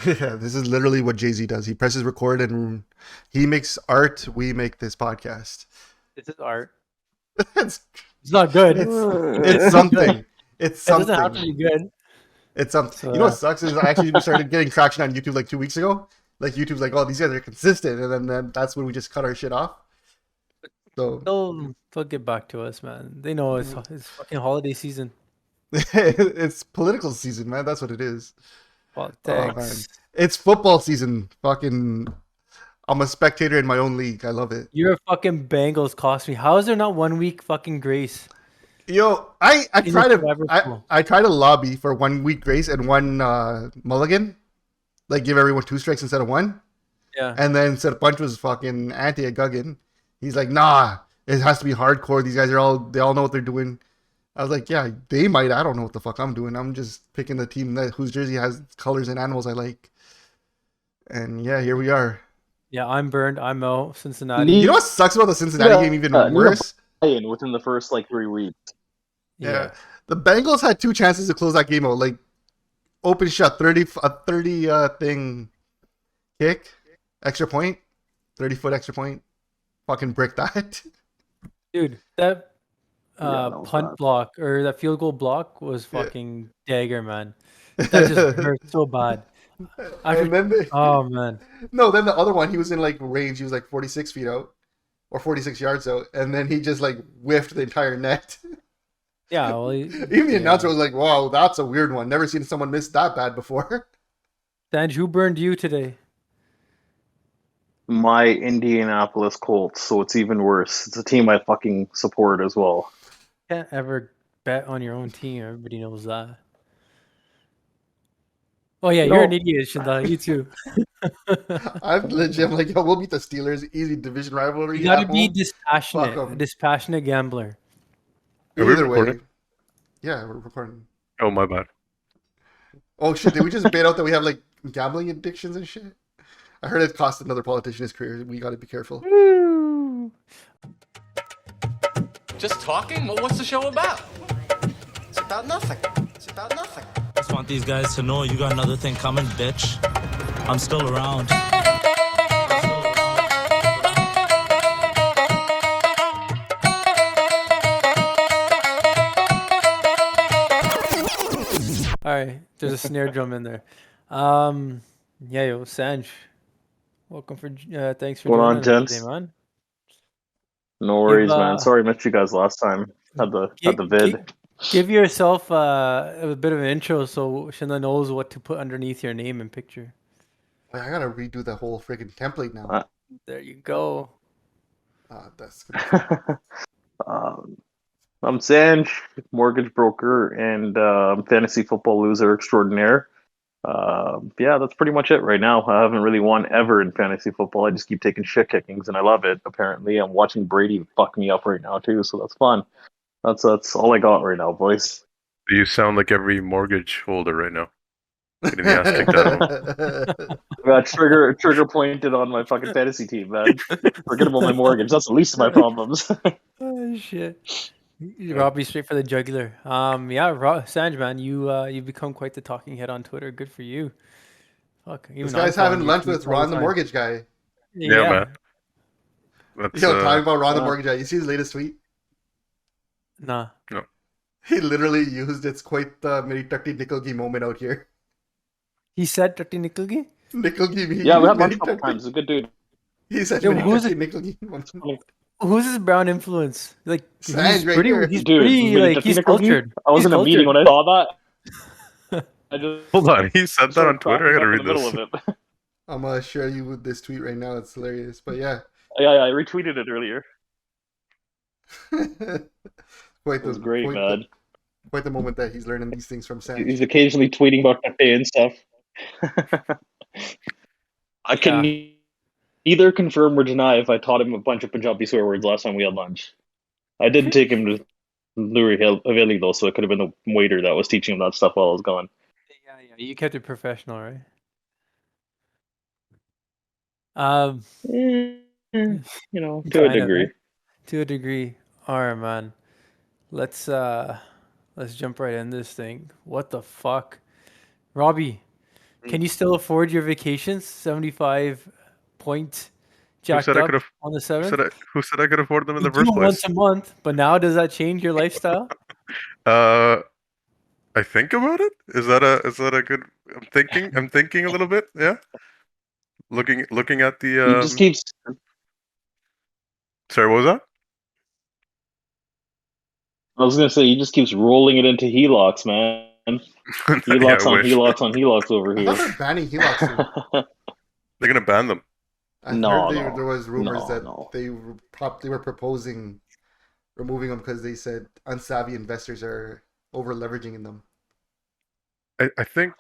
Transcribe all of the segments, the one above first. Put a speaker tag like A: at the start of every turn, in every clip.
A: Yeah, this is literally what Jay-Z does. He presses record and he makes art. We make this podcast.
B: This is art.
A: It's
B: It's not good.
A: it's
B: It's good.
A: something. It's
B: It doesn't have to
A: something.
B: be good.
A: It's something.
B: So
A: You know what sucks is we started getting traction on YouTube like 2 weeks ago. Like YouTube's like, oh, these guys are consistent, and then that's when we just cut our shit off. So
B: they'll get back to us, man. They know it's fucking holiday season.
A: it's political season, man. That's what it is. Oh man,
B: Politics.
A: it's football season. Fucking, I'm a spectator in my own league. I love it.
B: Your fucking Bengals cost me. How is there not 1 week fucking grace
A: Yo, I
B: in the
A: try to
B: survivor pool?
A: I try to lobby for 1 week grace and one mulligan, like give everyone 2 strikes instead of one.
B: Yeah.
A: And then Sir Punch was fucking anti a Guggen. He's like, nah, it has to be hardcore. These guys they all know what they're doing. I was like, yeah, they might. I don't know what the fuck I'm doing. I'm just picking the team whose jersey has colors and animals I like. And yeah, here we are.
B: Yeah, I'm burned. I'm out. Cincinnati.
A: You know what sucks about the Cincinnati game even worse?
C: Within the first 3 weeks.
A: Yeah. The Bengals had 2 chances to close that game out. Like open shot, 30 thing kick, extra point, 30-foot extra point. Fucking brick that.
B: Dude, that
C: that was
B: punt
C: bad.
B: block or that field goal block was fucking dagger, man. That just hurt so bad.
A: And then
B: Oh man.
A: no, then the other one, he was in like range. He was like 46 feet out or 46 yards out, and then he just like whiffed the entire net.
B: Yeah, well,
A: Even the announcer was like, "Wow, that's a weird one. Never seen someone miss that bad before."
B: Sanj, who burned you today?
C: My Indianapolis Colts, so it's even worse. It's a team I fucking support as well.
B: Can't ever bet on your own team. Everybody knows that. Oh yeah, you're an idiot, Shinda. You too.
A: I'm legit like, yo, we'll beat the Steelers. Easy division rivalry.
B: You gotta
A: at
B: be
A: home.
B: dispassionate.
A: Fuck
B: A
A: 'em.
B: dispassionate gambler.
D: Are we
A: Either way.
D: recording?
A: Yeah, we're recording.
D: Oh, my bad.
A: Oh shit, did we just bait out that we have like gambling addictions and shit? I heard it cost another politician his career. We gotta be careful.
E: Just talking? Well, what's the show about? It's about nothing. It's about nothing.
F: Just want these guys to know you got another thing coming, bitch. I'm still around.
B: All right, there's a snare drum in there. Yeah, yo, Sanj, welcome for thanks for
C: Going on,
B: joining us
C: gents?
B: today, man.
C: No worries,
B: Give,
C: man. Sorry I missed you guys last time. Had the vid.
B: Give yourself a bit of an intro so Shinda knows what to put underneath your name and picture.
A: Wait, I gotta redo the whole freaking template now.
B: There you go.
A: That's good.
C: I'm Sanj, mortgage broker and fantasy football loser extraordinaire. Yeah, that's pretty much it right now. I haven't really won ever in fantasy football. I just keep taking shit kickings, and I love it. Apparently, I'm watching Brady fuck me up right now too, so that's fun. That's all I got right now, boys.
D: You sound like every mortgage holder right now. Getting the ass kicked out of them.
C: I got trigger pointed on my fucking fantasy team, man. Forget about my mortgage. That's the least of my problems.
B: Oh shit. You robbed me straight for the jugular. Yeah, Sanj, man, you've become quite the talking head on Twitter. Good for you. Fuck.
A: This guy's having lunch with Ron the mortgage guy.
D: Yeah, man. That's,
A: Yo, talking about Ron the mortgage guy. You see his latest tweet?
B: Nah.
D: No.
A: He literally used it's quite the mini Tutti Nickelgi moment out here.
B: He said Tutti Nickelgi?
A: Nickelgi.
C: Yeah, we had lunch a couple times. He's a good dude.
A: He said
B: Yo,
A: mini
B: who's
A: Tutti
B: it?
A: Nickelgi moment.
B: Who's his brown influence? Like
A: Sanj
B: he's
A: right
B: pretty,
A: here.
B: he's
C: Dude,
B: pretty
C: mini
B: like
C: Tutti
B: he's
C: Nickelgi?
B: cultured.
C: I was
B: He's
C: in a meeting when I saw that. I just
D: Hold on, he said that on Twitter? I gotta read
C: in the
D: this.
C: middle of it.
A: I'm gonna share you with this tweet right now. It's hilarious. But yeah.
C: Yeah, I retweeted it earlier.
A: Quite
C: It was great, man.
A: Quite the moment that he's learning these things from Sanj.
C: He's occasionally tweeting about Pepe and stuff. I can either confirm or deny if I taught him a bunch of Punjabi swear words last time we had lunch. I did take him to Nuri Haveli though, so it could have been the waiter that was teaching him that stuff while I was gone.
B: Yeah, you kept it professional, right?
C: You know, to a
B: Kind of,
C: degree.
B: right? To a degree. All right, man. Let's jump right in this thing. What the fuck, Robbie? Can you still afford your vacations? 75 point
D: Who
B: jacked
D: said I
B: up
D: could?
B: on the
D: Who
B: 7th?
D: who said I could afford them in
B: You
D: the
B: do
D: first
B: it once
D: place?
B: a month, but now does that change your lifestyle?
D: Uh, I think about it. Is that a good? I'm thinking a little bit. Yeah. Looking at the
C: He just keeps.
D: Sorry, what was that?
C: I was gonna say he just keeps rolling it into HELOCs, man.
D: Yeah, I
C: HELOCs on
D: wish.
C: HELOCs on HELOCs over
A: I thought
C: here.
A: they're banning HELOC soon.
D: They're gonna ban them.
A: I heard
C: No,
A: there was rumors that
C: no.
A: they were proposing removing them because they said unsavvy investors are over leveraging in them.
D: I think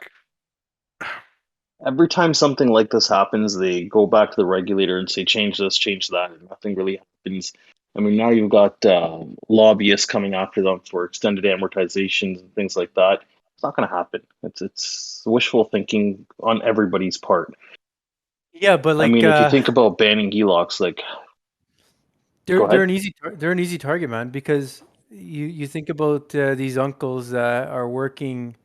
C: Every time something like this happens, they go back to the regulator and say, change this, change that, and nothing really happens. I mean, now you've got lobbyists coming after them for extended amortizations and things like that. It's not going to happen. It's wishful thinking on everybody's part.
B: Yeah, but
C: I
B: like
C: mean, if you think about banning HELOCs, like, go
B: they're
C: ahead.
B: they're an easy target, man, because you think about these uncles that are working,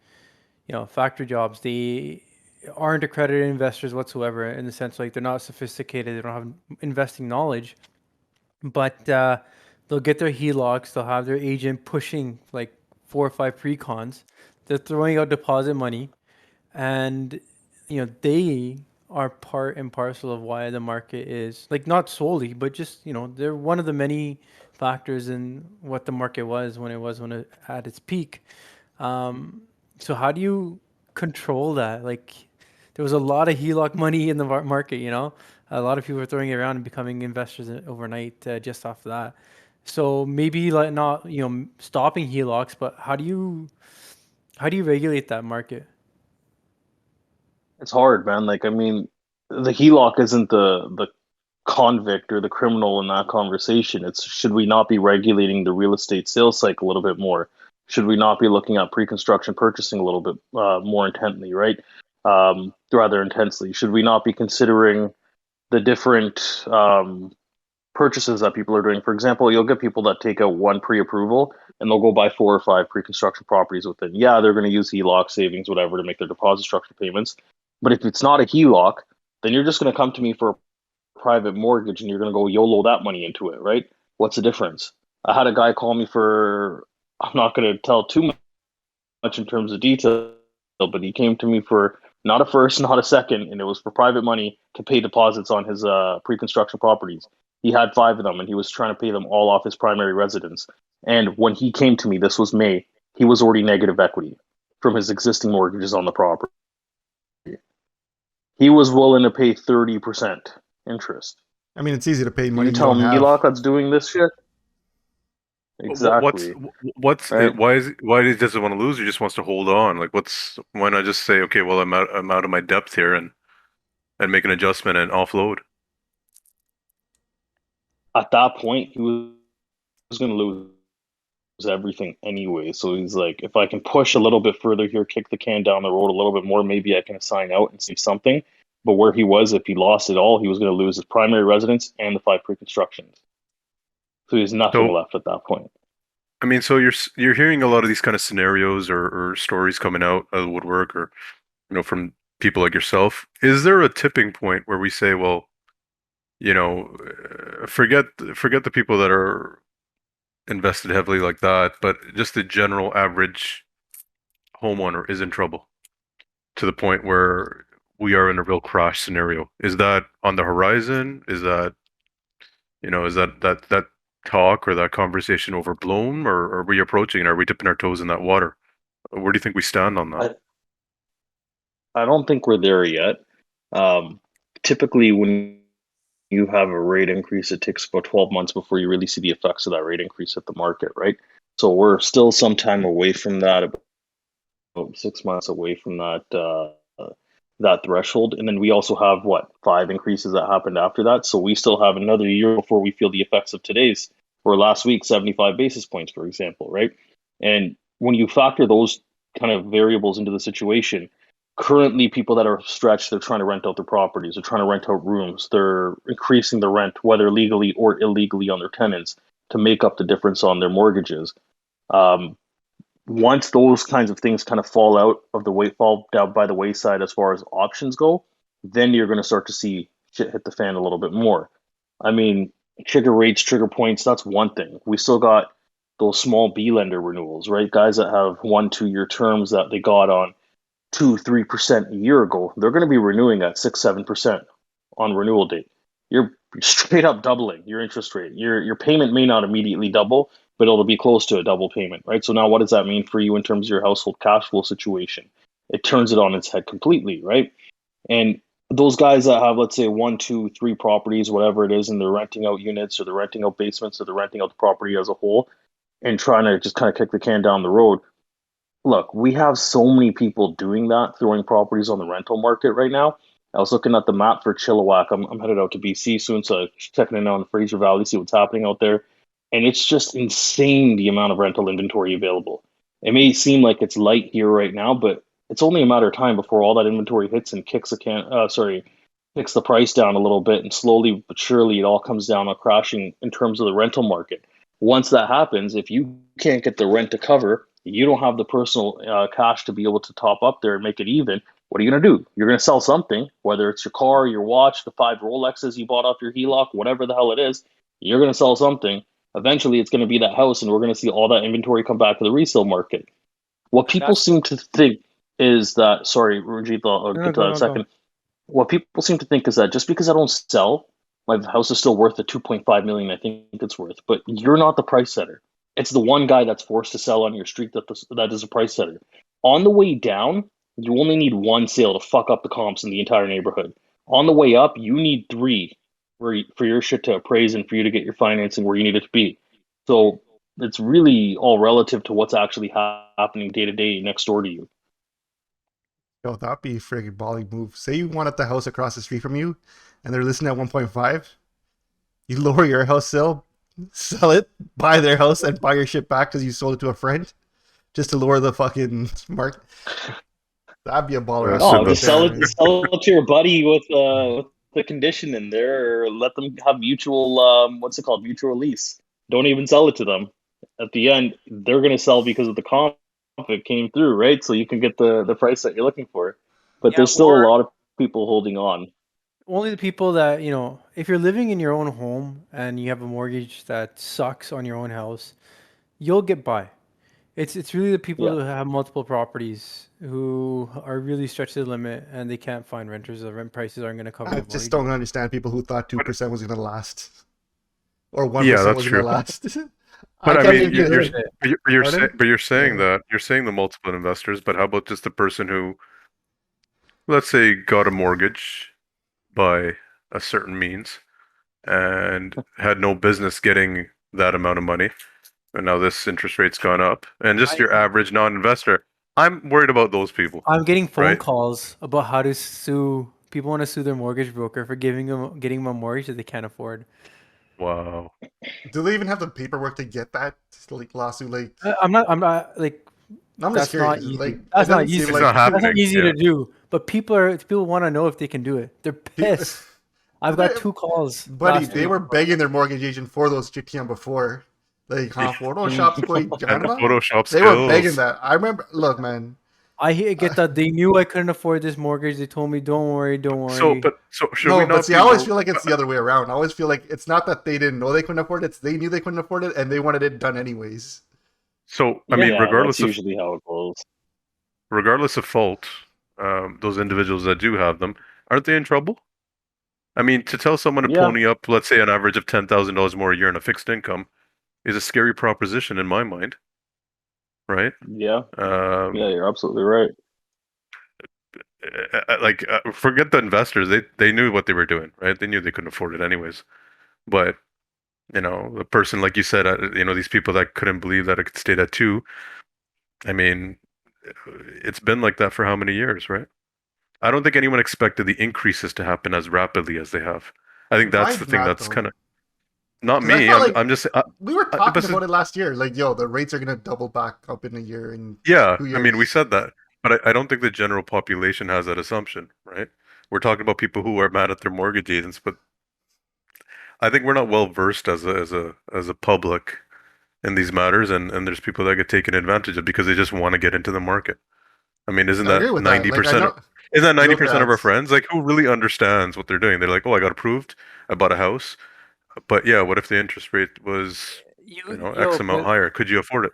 B: factory jobs. They aren't accredited investors whatsoever in the sense like they're not sophisticated. They don't have investing knowledge, but they'll get their HELOCs. They'll have their agent pushing like 4 or 5 pre-cons. They're throwing out deposit money, and they are part and parcel of why the market is like not solely, but just they're one of the many factors in what the market was when it at its peak. So how do you control that? Like there was a lot of HELOC money in the market, a lot of people were throwing it around and becoming investors overnight just off of that. So maybe like not stopping HELOCs, but how do you regulate that market?
C: It's hard, man. Like, I mean, the HELOC isn't the convict or the criminal in that conversation. It's, should we not be regulating the real estate sales cycle a little bit more? Should we not be looking at pre-construction purchasing a little bit more intently, right? Rather intensely. Should we not be considering the different purchases that people are doing? For example, you'll get people that take out one pre-approval and they'll go buy 4 or 5 pre-construction properties within. Yeah, they're going to use HELOC savings, whatever, to make their deposit structure payments. But if it's not a HELOC, then you're just going to come to me for a private mortgage and you're going to go YOLO that money into it, right? What's the difference? I had a guy call me for, I'm not going to tell too much in terms of detail, but he came to me for not a first, not a second, and it was for private money to pay deposits on his pre-construction properties. He had 5 of them, and he was trying to pay them all off his primary residence. And when he came to me, this was May, he was already negative equity from his existing mortgages on the property. He was willing to pay 30% interest.
A: I mean, it's easy to pay money
C: You
A: you
C: tell
A: don't
C: me
A: have.
C: HELOC that's doing this shit?
D: What's
C: Exactly.
D: it?
C: Right?
D: Why he doesn't want to lose? He just wants to hold on. Like, why not just say, okay, well, I'm out of my depth here, and make an adjustment and offload.
C: At that point, he was going to lose everything anyway. So he's like, if I can push a little bit further here, kick the can down the road a little bit more, maybe I can assign out and save something. But where he was, if he lost it all, he was going to lose his primary residence and the 5 pre-constructions. So he has nothing
D: So,
C: left at that point.
D: I mean, so you're hearing a lot of these kind of scenarios or stories coming out of the woodwork, or from people like yourself. Is there a tipping point where we say, well, forget the people that are invested heavily like that, but just the general average homeowner is in trouble to the point where we are in a real crash scenario? Is that on the horizon? Is that that talk or that conversation overblown, or are we approaching it? Are we dipping our toes in that water? Where do you think we stand on that?
C: I don't think we're there yet. Typically, when you have a rate increase, it takes about 12 months before you really see the effects of that rate increase at the market, right? So we're still some time away from that, about 6 months away from that threshold. And then we also have 5 increases that happened after that. So we still have another year before we feel the effects of today's, or last week, 75 basis points, for example, right? And when you factor those kind of variables into the situation, currently people that are stretched, they're trying to rent out their properties, they're trying to rent out rooms, they're increasing the rent, whether legally or illegally, on their tenants to make up the difference on their mortgages. once those kinds of things kind of fall down by the wayside as far as options go, then you're going to start to see shit hit the fan a little bit more. I mean, trigger rates, trigger points, that's one thing. We still got those small B lender renewals, right? Guys that have 1-2 year terms that they got on 2-3% a year ago, they're going to be renewing at 6-7% on renewal date. You're straight up doubling your interest rate. Your payment may not immediately double, but it'll be close to a double payment, right? So now what does that mean for you in terms of your household cash flow situation? It turns it on its head completely, right? And those guys that have, let's say, 1, 2, 3 properties, whatever it is, and they're renting out units or they're renting out basements or they're renting out the property as a whole and trying to just kind of kick the can down the road. Look, we have so many people doing that, throwing properties on the rental market right now. I was looking at the map for Chilliwack. I'm headed out to BC soon, so checking in on Fraser Valley, see what's happening out there. And it's just insane the amount of rental inventory available. It may seem like it's light here right now, but it's only a matter of time before all that inventory hits and kicks the price down a little bit, and slowly but surely it all comes down on crashing in terms of the rental market. Once that happens, if you can't get the rent to cover, you don't have the personal cash to be able to top up there and make it even. What are you going to do? You're going to sell something, whether it's your car, your watch, the 5 Rolexes you bought off your HELOC, whatever the hell it is. You're going to sell something. Eventually, it's going to be that house, and we're going to see all that inventory come back to the resale market. What people seem to think is that, sorry, Ranjit, I'll get to that in a second. What people seem to think is that just because I don't sell, my house is still worth the 2.5 million I think it's worth. But you're not the price setter. It's the one guy that's forced to sell on your street that is a price setter. On the way down, you only need one sale to fuck up the comps in the entire neighborhood. On the way up, you need 3 for your shit to appraise and for you to get your financing where you need it to be. So it's really all relative to what's actually happening day to day next door to you.
A: Yo, that'd be a friggin' balling move. Say you wanted the house across the street from you, and they're listing at 1.5. You lower your house sale, sell it, buy their house, and buy your shit back because you sold it to a friend, just to lower the fucking mark. That'd be a baller.
C: Oh, just sell it to your buddy with the condition in there, or let them have mutual mutual lease. Don't even sell it to them. At the end, they're gonna sell because of the comp it came through, right? So you can get the price that you're looking for. But there's still a lot of people holding on.
B: Only the people that, if you're living in your own home and you have a mortgage that sucks on your own house, you'll get by. It's really the people who have multiple properties who are really stretched to the limit and they can't find renters. The rent prices aren't going to cover.
A: I just don't understand people who thought 2% was going to last, or 1% was going to last.
D: But I mean, you're saying the multiple investors. But how about just the person who, let's say, got a mortgage by a certain means and had no business getting that amount of money, and now this interest rate's gone up, and just your average non-investor. I'm worried about those people.
B: I'm getting phone calls about how to sue. People want to sue their mortgage broker for getting them a mortgage that they can't afford.
D: Wow.
A: Do they even have the paperwork to get that lawsuit?
B: I'm not like.
A: I'm
B: that's
A: just curious.
B: not easy. That's not easy. That's not easy to do. But people want to know if they can do it. They're pissed. I've got 2 calls.
A: Buddy, they were begging their mortgage agent for those GTM before. Like, Photoshop skills. They were begging that. I remember. Look, man.
B: I get that they knew I couldn't afford this mortgage. They told me, "Don't worry."
A: I always feel like it's the other way around. I always feel like it's not that they didn't know they couldn't afford it; it's they knew they couldn't afford it, and they wanted it done anyways.
D: So I mean, regardless
C: that's usually how it goes.
D: Regardless of fault, those individuals that do have them, aren't they in trouble? I mean, to tell someone to pony up, let's say, an average of $10,000 more a year in a fixed income, is a scary proposition in my mind. Right?
C: Yeah. You're absolutely right.
D: Forget the investors. They knew what they were doing, right? They knew they couldn't afford it anyways. But, the person, like you said, these people that couldn't believe that it could stay at 2. I mean, it's been like that for how many years, right? I don't think anyone expected the increases to happen as rapidly as they have. I think that's the thing that's kind of... Not me. I'm just.
A: We were talking about it last year. Like, the rates are gonna double back up in a year. And
D: I mean, we said that, but I don't think the general population has that assumption, right? We're talking about people who are mad at their mortgage agents, but I think we're not well versed as a public in these matters, and there's people that get taken advantage of because they just want to get into the market. I mean, isn't
A: I agree
D: that
A: with that. Like I
D: 90% of
A: know
D: isn't that
A: Joker
D: 90% of our
A: has.
D: friends? Like, who really understands what they're doing? They're like, oh, I got approved, I bought a house, but yeah, what if the interest rate was, X amount
B: But
D: higher? Could you afford it?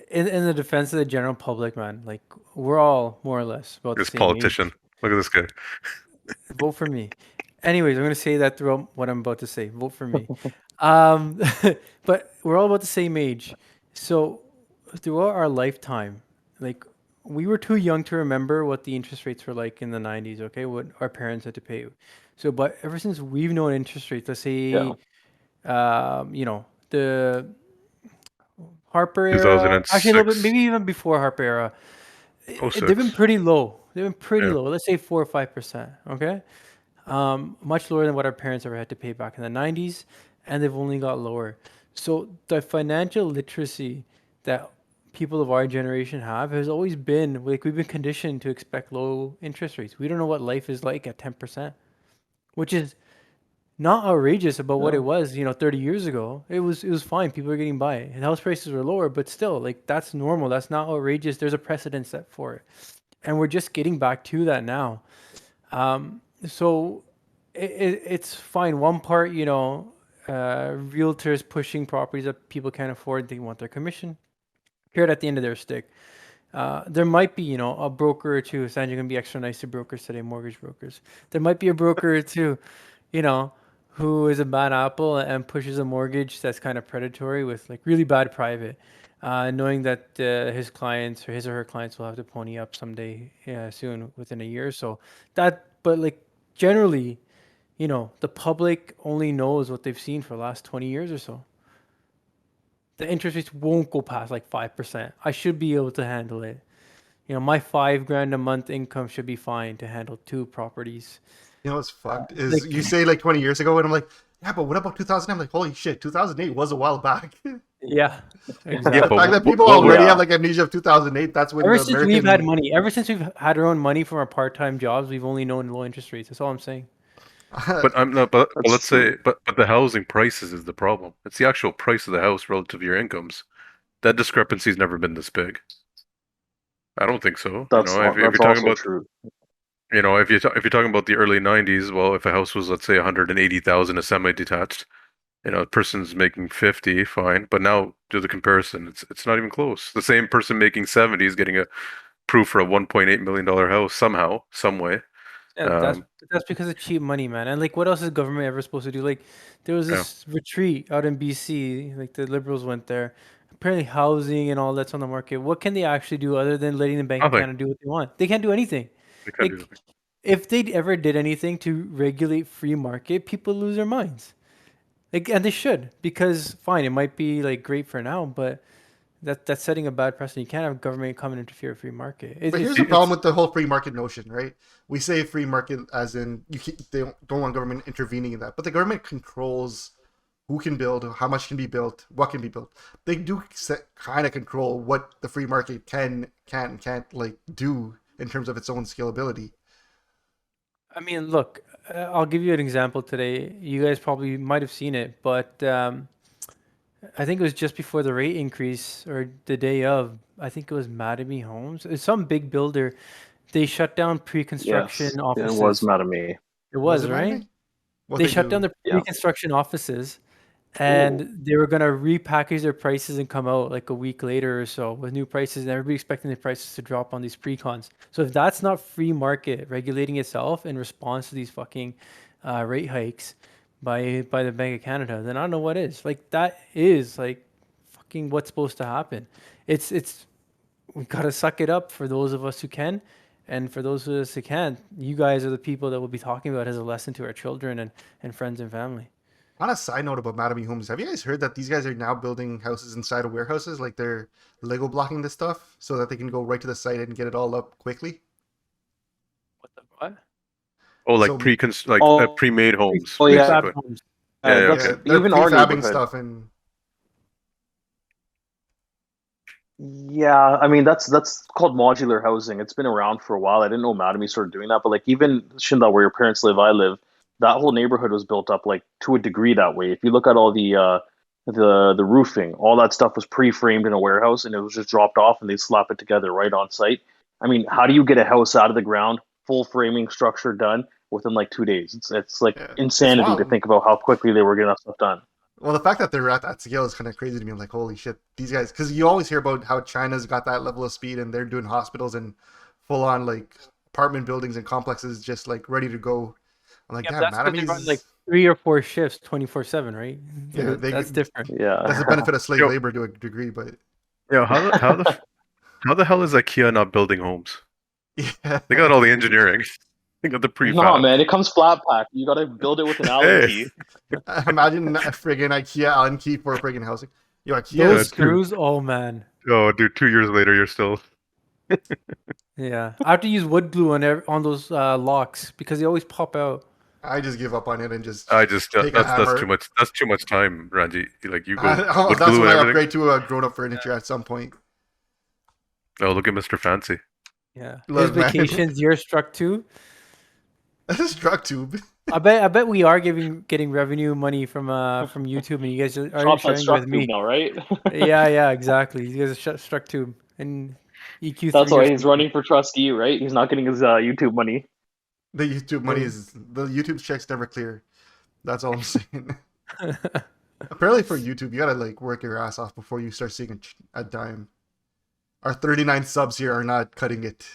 B: in the defense of the general public, man, like we're all more or less about the
D: This
B: same age.
D: politician. Look at this guy.
B: Vote for me. Anyways, I'm gonna say that throughout what I'm about to say. Vote for me. Um, but we're all about the same age. So throughout our lifetime, like we were too young to remember what the interest rates were like in the 90s, okay? What our parents had to pay. So, but ever since we've known interest rates, let's
C: Yeah.
B: say, the Harper era, actually a little bit,
D: 2006,
B: maybe even before Harper era, they've been
D: 06.
B: pretty low. They've been pretty
D: Yeah.
B: low. Let's say 4 or 5%, okay? Much lower than what our parents ever had to pay back in the 90s, and they've only got lower. So the financial literacy that people of our generation have has always been like we've been conditioned to expect low interest rates. We don't know what life is like at 10%, which is not outrageous about what it
C: Yeah.
B: was, 30 years ago. It was fine. People were getting by. And house prices were lower, but still, like that's normal. That's not outrageous. There's a precedent set for it. And we're just getting back to that now. So it's fine. One part, realtors pushing properties that people can't afford. They want their commission. Here at the end of their stick. There might be, a broker or two. Sanjay, going to be extra nice to brokers today, mortgage brokers. There might be a broker or two, you know, who is a bad apple and pushes a mortgage that's kind of predatory with like really bad private, knowing that his clients or his or her clients will have to pony up someday soon within a year or so. But like generally, the public only knows what they've seen for the last 20 years or so. The interest rates won't go past like 5%. I should be able to handle it. My 5 grand a month income should be fine to handle 2 properties.
A: You know what's fucked is
B: Like,
A: you say like 20 years ago, and I'm like, yeah, but what about 2000? I'm like, holy shit, 2008 was a while back.
B: yeah,
D: Yeah,
A: The
B: exactly.
D: but
A: fact that
D: what,
A: people
D: what would
A: already
C: Yeah.
A: have like amnesia of 2008, that's when
B: Ever
A: the
B: since we've had
A: American.
B: money, ever since we've had our own money from our part-time jobs, we've only known low interest rates. That's all I'm saying.
D: but I'm not but
C: That's
D: let's say
C: true.
D: but the housing prices is the problem. It's the actual price of the house relative to your incomes. That discrepancy's never been this big. I don't think so. If you're
C: That's
D: talking
C: also
D: about
C: true.
D: if you're talking about the early '90s, well, if a house was let's say 180,000 a semi-detached, a person's making 50, fine. But now do the comparison. It's not even close. The same person making 70 is getting a proof for a $1.8 million house somehow, some way.
B: Yeah, that's
D: Um,
B: that's because of cheap money, man. And like, what else is government ever supposed to do? Like, there was
D: yeah,
B: this retreat out in BC. Like the Liberals went there. Apparently, housing and all that's on the market. What can they actually do other than letting the Bank of
D: nothing.
B: Canada do what they want? They can't do anything.
D: They can't do
B: Like,
D: nothing.
B: if they ever did anything to regulate free market, people lose their minds. Like, and they should, because fine, it might be like great for now, but that's setting a bad precedent. You can't have government come and interfere with free market.
A: But here's
B: It's
A: the problem
D: It's
A: with the whole free market notion, right? We say free market as in they don't want government intervening in that, but the government controls who can build, how much can be built, what can be built. They do kind of control what the free market can't like do in terms of its own scalability.
B: I mean, look, I'll give you an example today. You guys probably might have seen it, but I think it was just before the rate increase or the day of. I think it was Mattamy Homes. It's some big builder. They shut down
C: Yes.
B: pre-construction
C: Yeah, it was
B: offices.
C: mad at me.
B: It
A: Was
B: was,
A: it mad at
B: right?
A: me? What
B: They
A: they
B: shut down
A: do?
B: the
C: Yeah.
B: pre-construction offices
C: Ooh.
B: and they were gonna repackage their prices and come out like a week later or so with new prices, and everybody expecting the prices to drop on these pre-cons. So if that's not free market regulating itself in response to these fucking rate hikes by the Bank of Canada, then I don't know what is. Like that is like fucking what's supposed to happen. It's we gotta suck it up for those of us who can. And for those of us who can't, you guys are the people that we'll be talking about as a lesson to our children and friends and family.
A: On a side note about Mattamy Homes, have you guys heard that these guys are now building houses inside of warehouses? Like they're Lego blocking this stuff so that they can go right to the site and get it all up quickly?
B: What the what?
D: oh like
A: So
C: Oh,
D: pre-made homes
C: oh yeah.
B: Prefab
D: basically.
B: homes.
D: Yeah, yeah,
C: That's
D: okay.
A: yeah, they're
C: even our
A: prefabbing
C: neighborhood.
A: stuff and
C: Yeah, I mean that's called modular housing. It's been around for a while. I didn't know Mattamy started doing that, but like even Shinda, where your parents live, I live, that whole neighborhood was built up like to a degree that way. If you look at all the the roofing, all that stuff was pre-framed in a warehouse, and it was just dropped off, and they slap it together right on site. I mean, how do you get a house out of the ground, full framing structure done within like 2 days? It's like
A: Yeah, it's
C: insanity to
A: wild.
C: think about how quickly they were getting that stuff done.
A: Well, the fact that they're at that scale is kind of crazy to me. I'm like, holy shit, these guys. Because you always hear about how China's got that level of speed and they're doing hospitals and full on like apartment buildings and complexes just like ready to go. I'm like,
B: Yeah,
A: damn,
B: that's
A: man. I
B: because they
A: mean,
B: run like 3 or 4 shifts, 24/7, right?
A: yeah,
B: That's different.
C: Yeah,
A: that's the benefit of slave
D: Yo.
A: labor to a degree, but
D: Yeah, how the hell is IKEA not building homes?
A: yeah,
D: They got all the engineering. They got the
C: no,
D: prefab.
C: man, it comes flat pack. You got to build it with an Allen
D: Hey.
C: key.
A: imagine a friggin' IKEA Allen key for a friggin' housing. Yo, IKEA
B: Those
A: is
B: screws, oh man.
D: Oh, dude, 2 years later, you're still.
B: Yeah, I have to use wood glue on those locks because they always pop out.
A: I just give up on it and just
D: I just
A: take a
D: that's
A: hammer.
D: too much. That's too much time, Ranji. Like you go
A: Oh,
D: wood
A: that's
D: glue
A: when
D: and
A: I
D: everything.
A: upgrade to a grown-up furniture at some point.
D: Oh, look at Mr. Fancy.
B: Yeah,
A: Look,
B: his
A: man.
B: vacations, you're struck too.
A: This is truck tube.
B: I bet we are getting revenue money from YouTube, and you guys are
C: Shop that
B: sharing it
C: struck
B: with me.
C: tube now, right?
B: Yeah, exactly. You guys are struck too, and EQ3.
C: That's why he's running for trustee, right? He's not getting his YouTube money.
A: The YouTube money is the YouTube checks never clear. That's all I'm saying. Apparently for YouTube, you gotta like work your ass off before you start seeing a dime. Our 39 subs here are not cutting it,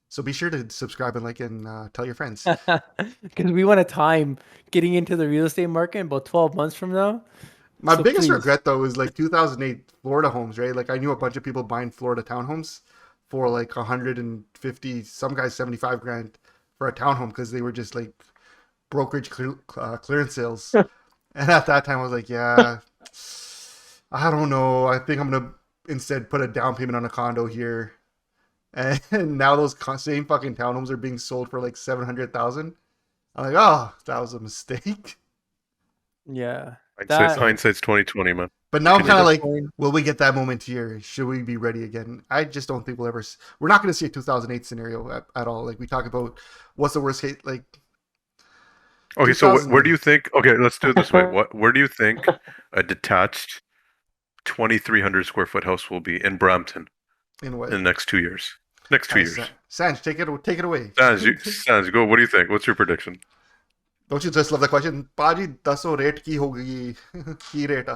A: so be sure to subscribe and like and tell your friends.
B: Because we want to time getting into the real estate market in about 12 months from now.
A: My
B: So
A: biggest
B: please.
A: regret though is like 2008 Florida homes, right? Like I knew a bunch of people buying Florida townhomes for like 150, some guys 75 grand for a townhome because they were just like brokerage clearance sales. And at that time I was like, yeah, I don't know. I think I'm gonna instead put a down payment on a condo here. And now those same fucking townhomes are being sold for like 700,000. I'm like, oh, that was a mistake.
B: Yeah.
D: Hindsight's 2020, man.
A: But now I'm
D: Can you
A: kind of
D: do-
A: like, will we get that moment here? Should we be ready again? I just don't think we'll ever. We're not going to see a 2008 scenario at all. Like we talk about, what's the worst case? Like,
D: Okay, so
A: 2000
D: where do you think? Okay, let's do it this way. Where do you think a detached 2,300 square foot house will be in Brampton
A: in what?
D: in the next 2 years? Next 2 years.
A: Sanj, take it away.
D: Sans, go. What do you think? What's your prediction?
A: Don't you just love the question? Paji, 10 rate ki hogi? Ki rate?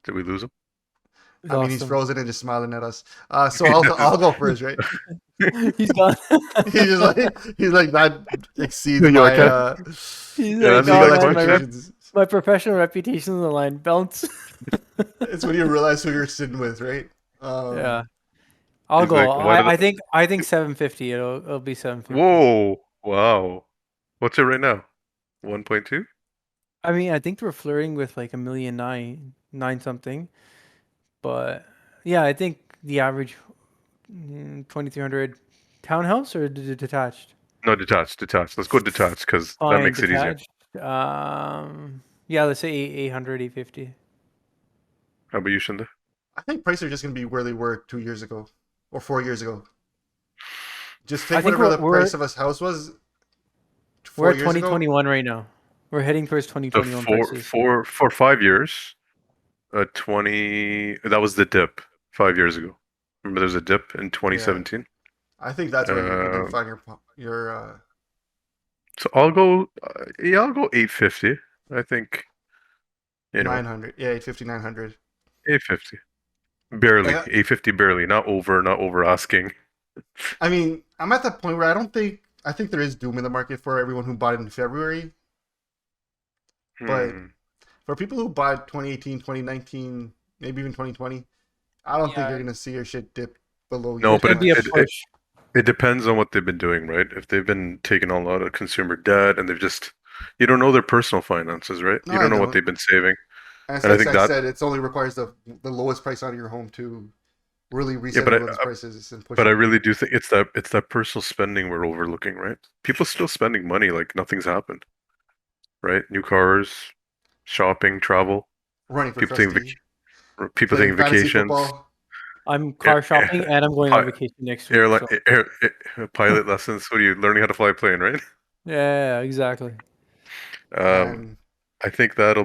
D: Did we lose him?
A: I mean, he's
B: awesome.
A: frozen and just smiling at us. So I'll go first, right?
B: He's gone.
A: he's like that exceeds
D: Yo,
A: my
B: He's
D: Yeah,
B: like,
D: that's
A: legal
D: a good
B: "Oh, man,
D: question.
A: expectations.
B: my professional reputation on the line. Bounce.
A: It's when you realize who you're sitting with, right?
B: Yeah. I'll
D: He's
B: go.
D: like, why did
B: I think 750. It'll be 750.
D: Whoa! Wow. What's it right now? 1.2?
B: I mean, I think we're flirting with like 1,000,009 something, but yeah, I think the average 2,300 townhouse or detached.
D: No, detached. Let's go detached because that
B: Fine,
D: makes it easier.
B: detached. Yeah, let's say 800, 850.
D: How about you, Shinda?
A: I think prices are just going to be where they were 2 years ago or 4 years ago. Just
B: I
A: take
B: think
A: whatever the
B: we're-
A: price of a house was.
B: We're
A: 4
B: at
A: years ago.
B: 2021 right now. We're heading towards
D: So
B: 2021 prices.
D: for 5 years, 20. That was the dip 5 years ago. Remember, there's a dip in 2017.
A: I think that's where you're going to find your.
D: So I'll go. I'll go 850. I think.
A: 900. Yeah, 850, 900.
D: 850. Barely.
A: Yeah.
D: 850 barely. Not over asking.
A: I mean, I'm at that point where I think there is doom in the market for everyone who bought it in February. But for people who bought 2018, 2019, maybe even 2020, I don't think
B: Yeah.
A: you're going to see your shit dip below.
D: No,
A: your
D: but
B: Could be a
A: price.
B: push.
D: It depends on what they've been doing, right? If they've been taking on a lot of consumer debt and they've just, you don't know their personal finances, right?
A: No,
D: You
A: I
D: don't know
A: don't.
D: what they've been saving.
A: And
D: And I
A: as
D: think
A: I
D: that-
A: said, it only requires the lowest price on your home to really reset
D: but
A: everyone's prices and push
D: But I
A: it.
D: really do think it's that personal spending we're overlooking, right? People still spending money like nothing's happened, right? New cars, shopping, travel.
A: Running for
D: people taking
A: trustee.
D: People
A: Playing
D: taking
A: fantasy
D: vacations.
A: football.
B: I'm car shopping and I'm going on
D: Pi-
B: vacation next week.
D: Airline,
B: so-
D: pilot lessons. What are you learning how to fly a plane, right?
B: Yeah, exactly.
D: Um, I think that's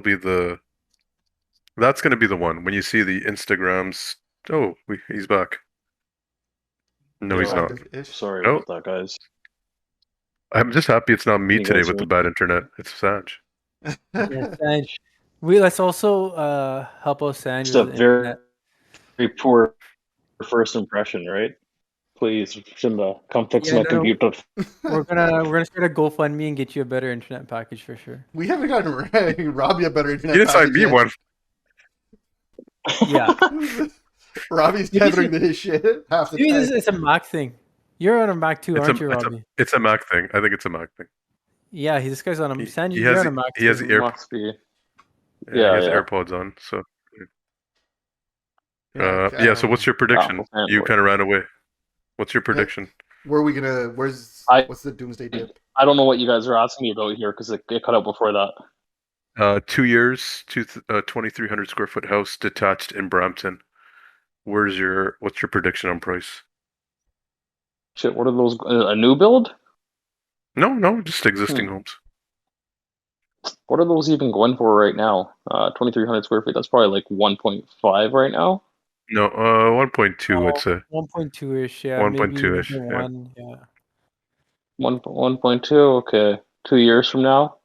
D: going to be the one when you see the Instagrams. Oh, he's back. No, he's
C: Yo,
D: not.
A: Active-ish.
C: sorry
D: No,
C: about that, guys.
D: I'm just happy it's not me
C: You
D: today
C: guys
D: with
C: hear
D: the
C: me?
D: bad internet. It's Sanj.
B: Yeah, Sanj. Let's also help out Sanj
C: Just a
B: with his internet.
C: very poor first impression, right? Please, Shinda, come fix
B: Yeah,
C: my
B: no,
C: computer.
B: we're gonna start a GoFundMe and get you a better internet package for sure.
A: We haven't gotten Robbie a better
D: You
A: internet
D: didn't sign
A: package
D: me
A: yet.
D: one.
B: Yeah,
A: Robbie's
B: Maybe
A: tethering to his shit half the
B: maybe
A: time.
B: it's a Mac thing. You're on a Mac too, aren't you, Robbie?
D: It's a Mac thing. I think it's a Mac thing.
B: Yeah, this guy's on a Sanj.
D: He
B: You're
D: has
B: on a Mac
D: he has
B: too.
D: the Air,
C: Must be.
D: he
C: Yeah,
D: has
C: yeah.
D: AirPods on. So
A: Yeah,
D: yeah. So what's your prediction?
C: Apple fanboy.
D: You kind of ran away. What's your prediction?
A: Where are we gonna?
C: I-
A: What's the doomsday dip?
C: I don't know what you guys are asking me about here because it cut out before that.
D: 2 years, 2,300 square foot house detached in Brampton. What's your prediction on price?
C: Shit, what are those? A new build?
D: No, just existing homes.
C: What are those even going for right now? 2,300 square feet. That's probably like 1.5 right now.
D: No, 1.2. It's a
B: 1.2-ish, yeah,
D: 1.2-ish,
B: maybe
D: yeah.
B: 1, yeah.
C: 1.2. Okay, 2 years from now.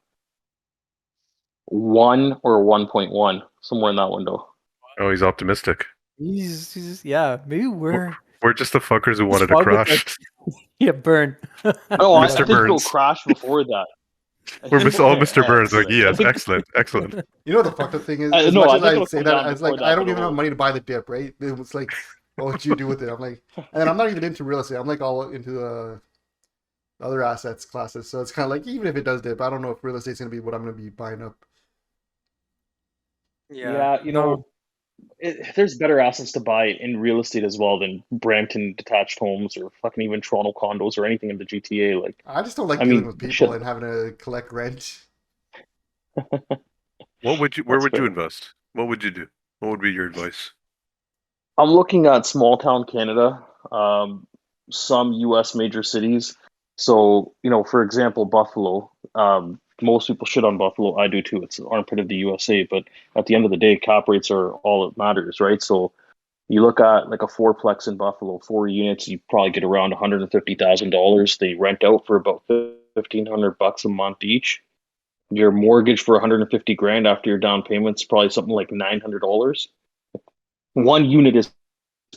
C: 1 or 1.1, somewhere in that window.
D: Oh, he's optimistic.
B: Yeah, maybe we're
D: just the fuckers who wanted to
B: fog with
D: crash.
B: yeah, burn.
C: No, I
D: Mr.
C: think it'll
D: Burns.
C: crash before that.
D: We're all Mr. Burns. Like,
C: Excellent.
D: yes,
C: I think-
D: excellent.
A: You know what the fucked up thing is?
C: I
A: As
C: know,
A: much
C: I
A: as
C: think
A: I
C: it'll
A: say
C: come
A: that,
C: down
A: I was like,
C: before
A: I
C: that,
A: don't
C: but
A: even have
C: it'll-
A: money to buy the dip, right? It was like, what would you do with it? I'm like, and I'm not even into real estate. I'm like all into other assets classes. So it's kind of like, even if it does dip, I don't know if real estate's gonna be what I'm gonna be buying up.
C: Yeah, you know, there's better assets to buy in real estate as well than Brampton detached homes or fucking even Toronto condos or anything in the GTA. Like,
A: I just don't like
C: I
A: dealing
C: mean,
A: with people
C: shit.
A: and having to collect rent.
D: Where would you
C: fair.
D: invest? What would you do? What would be your advice?
C: I'm looking at small town Canada, some US major cities. So, you know, for example, Buffalo. Most people shit on Buffalo. I do too. It's the armpit of the USA. But at the end of the day, cap rates are all that matters, right? So you look at like a fourplex in Buffalo, 4 units, you probably get around $150,000. They rent out for about $1,500 a month each. Your mortgage for 150 grand after your down payment's probably something like $900. 1 unit is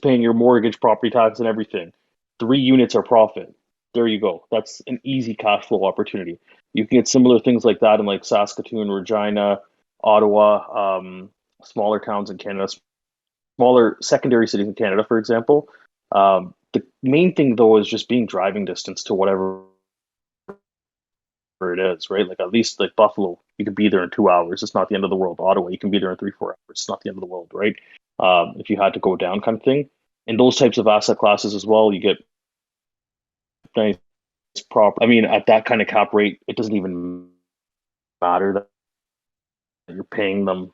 C: paying your mortgage, property tax, and everything. 3 units are profit. There you go. That's an easy cash flow opportunity. You can get similar things like that in like Saskatoon, Regina, Ottawa, smaller towns in Canada, smaller secondary cities in Canada, for example. The main thing though is just being driving distance to whatever it is, right? Like at least like Buffalo, you could be there in 2 hours. It's not the end of the world. Ottawa, you can be there in 3-4 hours. It's not the end of the world, right? If you had to go down, kind of thing. In those types of asset classes as well, you get nice proper. I mean, at that kind of cap rate, it doesn't even matter that you're paying them.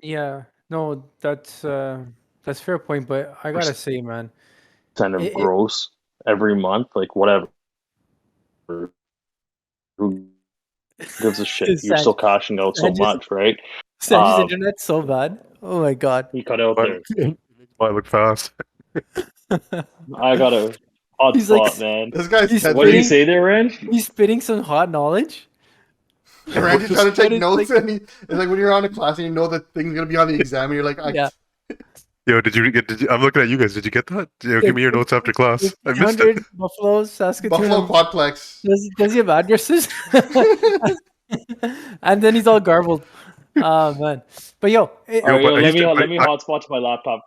B: Yeah, no, that's a fair point, but I gotta say, man,
C: Kind of
B: It- it-
C: gross every month, like whatever. Who gives a shit? You're still cashing out so
B: Sanj's-
C: much, right?
B: Sanj's internet's so bad. Oh my god.
C: You cut out there.
D: Might look fast.
C: I got a hot
B: He's like-
C: spot, man.
A: This guy's
B: He's
C: What did you
A: tethering.
C: say there, Ren?
B: He's spitting some hot knowledge.
A: Randy's trying to take
B: What is,
A: notes,
B: like-
A: and it's like when you're on a class and you know that thing's gonna be on the exam, and you're like,
B: Yeah.
D: Yo, I'm looking at you guys. Did you get that? Yo, give me your notes after class. I missed it.
B: 100 Buffalo, Saskatoon.
A: Buffalo Quadplex.
B: Does he have addresses? And then he's all garbled. Oh man. But yo,
C: All right,
D: but
C: yo,
D: he's-
C: let me
D: I-
C: hotspot to my laptop.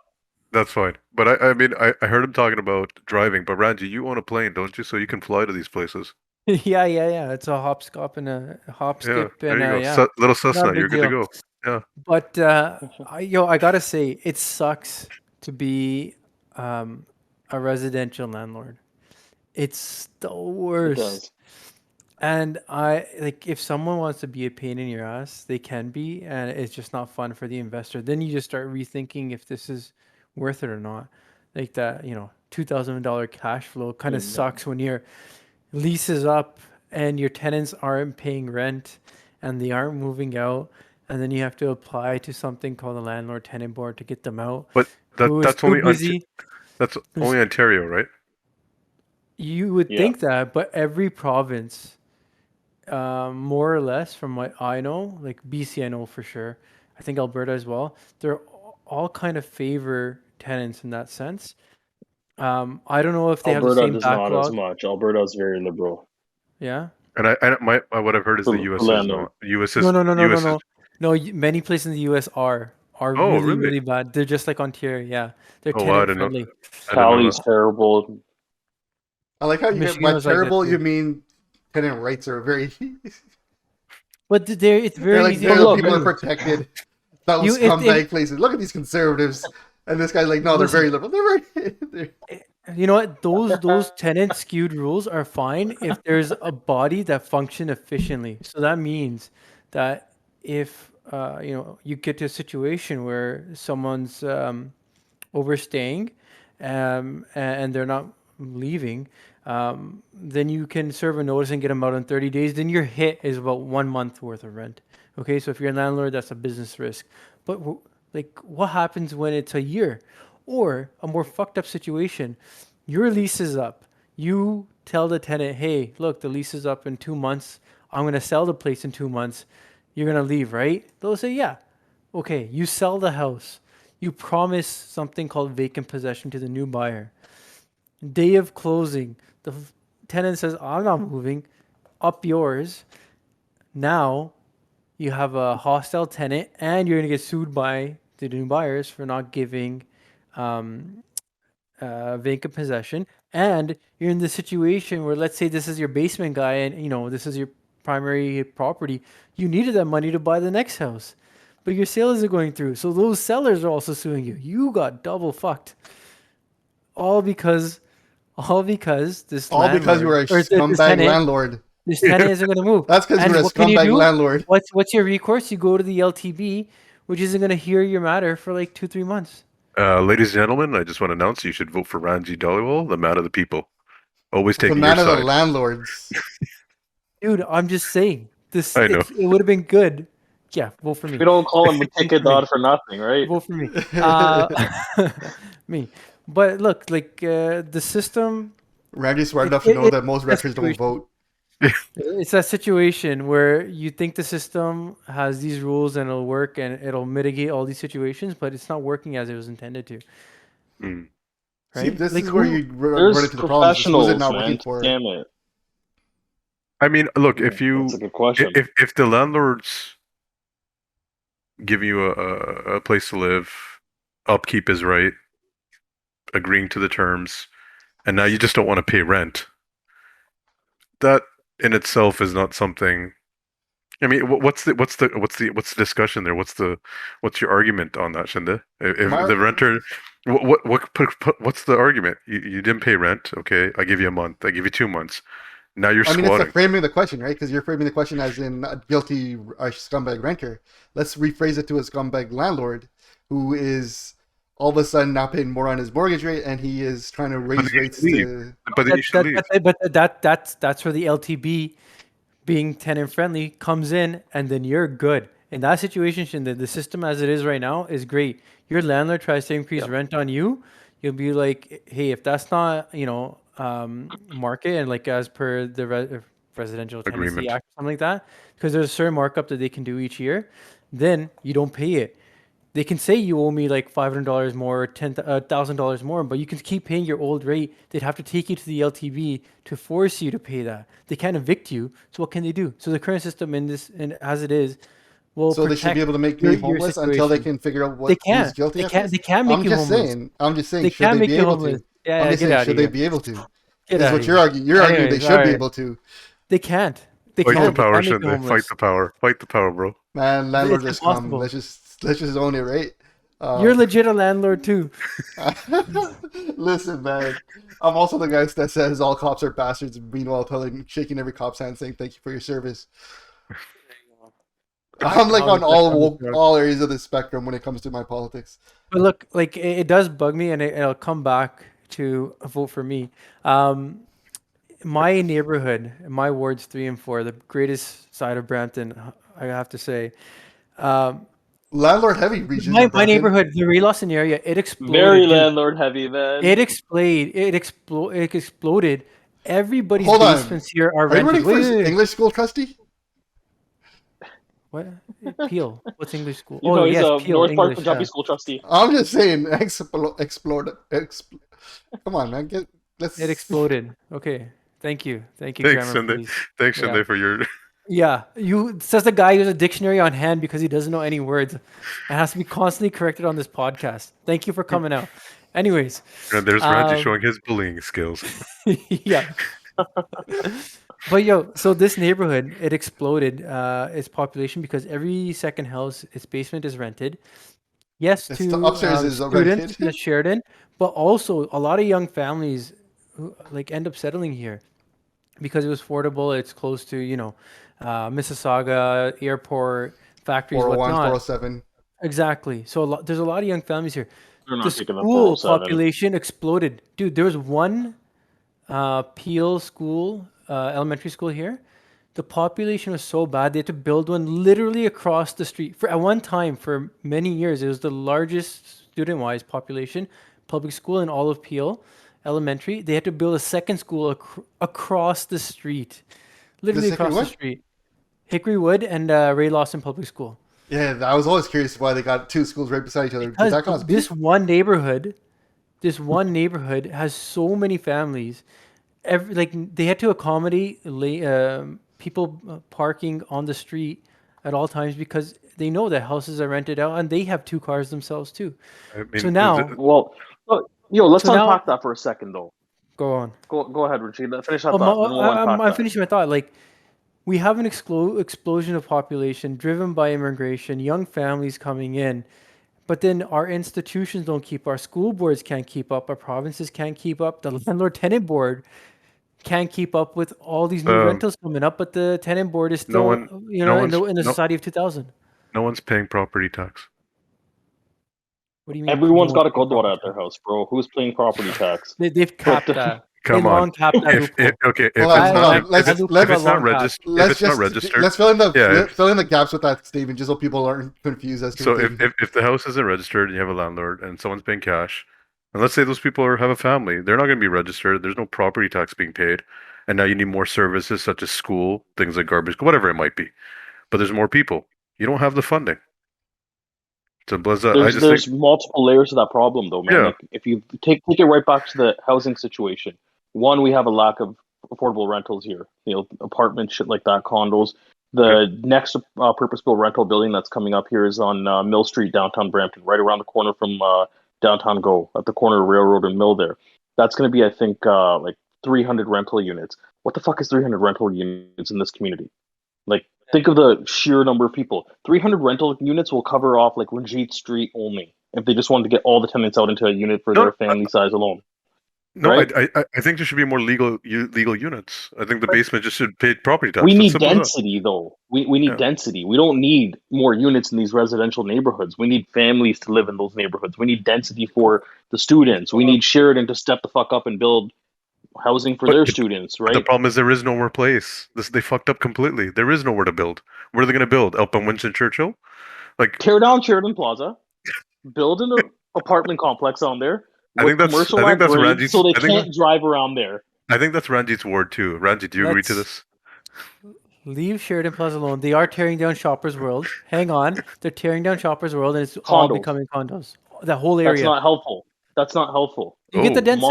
D: That's fine. But I mean, I heard him talking about driving. But Randy, you own a plane, don't you? So you can fly to these places.
B: yeah. It's a hop, skip, and a hop,
D: Yeah,
B: skip,
D: there
B: and
D: you go.
B: yeah.
D: Little Cessna,
B: big
D: you're good to
B: deal.
D: go. Yeah.
B: But I gotta say, it sucks to be a residential landlord. It's the
C: It
B: worst.
C: does.
B: And I like if someone wants to be a pain in your ass, they can be, and it's just not fun for the investor. Then you just start rethinking if this is worth it or not. Like that, $2,000 cash flow kind of sucks when your lease is up and your tenants aren't paying rent, and they aren't moving out, and then you have to apply to something called the landlord tenant board to get them out.
D: But
B: Who is
D: that's
B: too
D: only
B: busy?
D: that's
B: Who's,
D: only Ontario, right?
B: you would
C: Yeah.
B: think that, but every province, more or less, from what I know, like BC, I know for sure. I think Alberta as well. They're all kind of favor tenants in that sense. I don't know if they have the
C: Alberta
B: same
C: does not as
B: backlog.
C: much. Alberta is very liberal
B: Yeah.
D: And what I've heard is the
C: for
D: U.S. is
C: landlord.
D: not. U.S.
B: No,
D: is
B: no, no, no, no,
D: U.S. is.
B: no. No, many places in the U.S. are
D: Oh,
B: really,
D: really?
B: really bad. They're just like Ontario. Yeah, they're
D: Oh, wow, I
B: tenant
D: didn't know.
B: friendly.
D: I didn't know
C: Cali's
D: that.
C: terrible.
A: I like how you get
B: Michigan
A: by
B: was like that
A: terrible. You
B: too.
A: mean tenant rights are very.
B: But it's
A: They're
B: very
A: like
B: easy
C: But
A: they're
B: to
A: the
C: look,
A: people are
B: do.
A: protected. Those
B: You if
A: scumbag places. Look at these conservatives, and this guy's like, no, they're
B: listen,
A: very liberal. They're very.
B: you know what? Those tenant skewed rules are fine if there's a body that function efficiently. So that means that if you get to a situation where someone's overstaying, and they're not leaving, then you can serve a notice and get them out in 30 days. Then your hit is about 1 month worth of rent. Okay, so if you're a landlord, that's a business risk. But like, what happens when it's a year, or a more fucked up situation? Your lease is up. You tell the tenant, "Hey, look, the lease is up in 2 months. I'm gonna sell the place in 2 months. You're gonna leave, right?" They'll say, "Yeah." Okay, you sell the house. You promise something called vacant possession to the new buyer. Day of closing, the tenant says, "I'm not moving." Up yours. Now you have a hostile tenant, and you're going to get sued by the new buyers for not giving um, vacant possession. And you're in the situation where, let's say this is your basement guy, and this is your primary property. You needed that money to buy the next house, but your sale isn't going through. So those sellers are also suing you. You got double fucked. All because, all because this
A: All because you
B: landlord
A: were a
B: or this
A: scumbag
B: tenant,
A: landlord.
B: this tenant isn't going to move.
A: That's because you were
B: And
A: a
B: what can you
A: scumbag
B: do?
A: landlord.
B: What's your recourse? You go to the LTB, which isn't going to hear your matter for like 2-3 months.
D: Ladies and gentlemen, I just want to announce you should vote for Ranji Dhaliwal, the man of the people. Always
A: The
D: taking your
A: man of the
D: side.
A: landlords.
B: Dude, I'm just saying this.
D: I know.
B: It would have been good. Yeah, vote for me.
C: We don't call him a
B: Vote
C: ticket
B: for me.
C: dot for nothing, right?
B: Vote for me. Uh, me. But look, like the system.
A: Randy's smart
B: It,
A: enough to
B: it,
A: know
B: it's
A: that most
B: that
A: renters don't
B: situation.
A: vote.
B: It's that situation where you think the system has these rules and it'll work and it'll mitigate all these situations, but it's not working as it was intended to,
D: Mm.
A: See,
B: right?
A: this
B: Like
A: is where
B: who?
A: you run
C: There's
A: into the problems. Is who's it
C: professionals,
A: not
C: man.
A: working for?
C: Damn it.
D: I mean, look,
C: That's a good question.
D: if the landlords give you a place to live, upkeep is right, agreeing to the terms, and now you just don't want to pay rent, that in itself is not something. I mean, what's the discussion there? What's your argument on that, Shinde? If
A: My,
D: the renter, what's the argument? You didn't pay rent, okay? I give you a month. I give you 2 months. Now you're
A: I mean, it's the
D: squatting.
A: framing of the question, right? Because you're framing the question as in a guilty scumbag renter. Let's rephrase it to a scumbag landlord who is all of a sudden now paying more on his mortgage rate, and he is trying to
D: But
A: raise
D: then you
A: rates
D: should leave.
A: to.
D: But then you should leave.
B: That's where the LTB being tenant friendly comes in, and then you're good. In that situation, the system as it is right now is great. Your landlord tries to increase rent on you, you'll be like, hey, if that's not market and like as per the Residential Tenancy
D: Agreement.
B: Act, something like that, because there's a certain markup that they can do each year, then you don't pay it. They can say you owe me like $500 more, or $1,000 more, but you can keep paying your old rate. They'd have to take you to the LTV to force you to pay that. They can't evict you. So what can they do? So the current system as it is, will
A: So they should be
B: protect
A: able to make me
B: your
A: homeless until they
B: situation.
A: can figure out
B: They
A: who's
B: can't.
A: guilty
B: They
A: of
B: can't.
A: this.
B: They can't make
A: I'm
B: you
A: just
B: homeless.
A: saying. I'm just saying.
B: They
A: Should
B: can't
A: they
B: make
A: be
B: you
A: able
B: homeless.
A: to?
B: Yeah,
A: I'm
B: yeah,
A: just
B: get
A: saying.
B: out of
A: Should they
B: here.
A: be able to?
B: Get
A: Is
B: out of
A: what you're
B: here.
A: arguing. You're arguing they
B: Anyways,
A: should
B: all
A: be
B: right.
A: able to.
B: They can't. They
D: Fight the
B: can't. They
D: power,
B: can't make you
D: Shinde. Fight
B: homeless.
D: the power. Fight the power, bro.
A: Man,
B: It's
A: landlords are scum.
B: impossible.
A: Let's just own it, right?
B: You're legit a landlord too.
A: Listen, man. I'm also the guy that says all cops are bastards, meanwhile shaking every cop's hand, saying thank you for your service. I'm like
B: How
A: on
B: is that coming from?
A: all areas of the spectrum when it comes to my politics.
B: But look, like it does bug me, and it'll come back to a vote for me. My neighborhood, my wards 3 and 4, the greatest side of Brampton, I have to say. Um,
A: Landlord heavy region
B: my
A: of Brampton.
B: neighborhood, the Ray Lawson area, it exploded.
C: Very
B: dude.
C: landlord heavy, man.
B: It exploded. Everybody's
A: Hold on.
B: basements here are
A: Are you
B: rented.
A: running for English school trustee?
B: What? Peel. What's English school?
C: You know, he's
B: yes,
C: a
B: Peel
C: North Park
B: English.
C: Punjabi
B: Yeah.
C: school trustee.
A: I'm just saying, come on, man. Let's.
B: It exploded. Okay. Thank you. Thank you,
D: Thanks,
B: grammar
D: Sunday.
B: police.
D: Thanks,
B: Yeah.
D: Sunday, for your.
B: Yeah, you says the guy who has a dictionary on hand because he doesn't know any words and has to be constantly corrected on this podcast. Thank you for coming out. Anyways,
D: And there's Ranji showing his bullying skills.
B: yeah. But so this neighborhood, it exploded its population because every second house, its basement is rented. Yes,
A: It's
B: to
A: the upstairs is
B: students
A: rented.
B: at Sheridan, but also a lot of young families who like end up settling here because it was affordable. It's close to Mississauga airport, factories,
A: 401,
B: whatnot.
A: 407.
B: Exactly. So there's a lot of young families here.
C: They're
B: The
C: not taking the
B: school
C: 407.
B: population exploded, dude. There was one Peel school, elementary school here. The population was so bad they had to build one literally across the street. For at one time, for many years, it was the largest student-wise population public school in all of Peel Elementary. They had to build a second school across the street, literally
A: This Hickory
B: across the
A: Wood?
B: street. Hickory Wood and Ray Lawson Public School.
A: Yeah, I was always curious why they got two schools right beside each other. Does that cause
B: Because
A: beef?
B: this one neighborhood has so many families. They had to accommodate people parking on the street at all times because they know that houses are rented out and they have two cars themselves too.
D: I mean,
B: So now,
C: Well, let's
B: So now-
C: unpack that for a second, though.
B: go on.
C: Go ahead, Richie. Finish that
B: Oh,
C: thought. Then we'll unpack
B: I'm
C: that.
B: finishing my thought. Like, we have an explosion of population driven by immigration, young families coming in, but then our institutions don't keep. Our school boards can't keep up. Our provinces can't keep up. The landlord-tenant board can't keep up with all these new rentals coming up. But the tenant board is still, in the society of 2000.
D: No one's paying property tax.
B: What do you mean?
C: Everyone's
B: no
C: got a
B: one's paying
C: Kodwara at their house, bro. Who's paying property tax?
B: They've capped that.
D: Come
B: They
D: on.
B: long capped that loophole.
D: If
A: Hold on,
D: it's
A: hold
D: not,
A: on. Let's-
D: if
A: let's-
D: it's not
B: long cap.
D: registered, if
A: Let's
D: it's not
A: just
D: registered,
A: let's fill in the
D: Yeah,
A: fill in the gaps with that statement, just so people aren't confused as to.
D: so
A: what they-
D: if the house isn't registered and you have a landlord and someone's paying cash, and let's say those people have a family, they're not going to be registered. There's no property tax being paid, and now you need more services such as school, things like garbage, whatever it might be. But there's more people. You don't have the funding. Simple as that.
C: There's multiple layers to that problem, though, man.
D: Yeah.
C: Like, if you take it right back to the housing situation, one, we have a lack of affordable rentals here. Apartments, shit like that, condos. The next purpose-built rental building that's coming up here is on Mill Street, downtown Brampton, right around the corner from downtown Go, at the corner of Railroad and Mill there. That's going to be, I think, like 300 rental units. What the fuck is 300 rental units in this community? Like, think of the sheer number of people. 300 rental units will cover off like Ranjit Street only if they just wanted to get all the tenants out into a unit for their family size alone.
D: No,
C: Right?
D: I think there should be more legal units. I think the basement just should pay property tax.
C: We
D: It's
C: need
D: simple as that.
C: density, though. We need
D: Yeah.
C: density. We don't need more units in these residential neighborhoods. We need families to live in those neighborhoods. We need density for the students. We need Sheridan to step the fuck up and build housing for
D: But
C: their
D: the-
C: students,
D: The
C: right?
D: problem is there is nowhere place. They fucked up completely. There is nowhere to build. Where are they going to build? Up on Winston Churchill? Like,
C: Tear down Sheridan Plaza, build an apartment complex on there.
D: I
C: with
D: think that's-
C: commercial
D: I think
C: at
D: that's
C: grade,
D: Ranji's-
C: so they
D: I think
C: can't drive around there.
D: I think that's Ranjit's ward too. Ranjit, do you agree to
B: Let's-
D: this?
B: Leave Sheridan Plaza alone. They are tearing down Shoppers World. Hang on. They're tearing down Shoppers World and it's all
C: Condos.
B: becoming condos. The whole
C: That's
B: area.
C: not helpful. That's not helpful.
B: You get the
D: Oh.
B: density.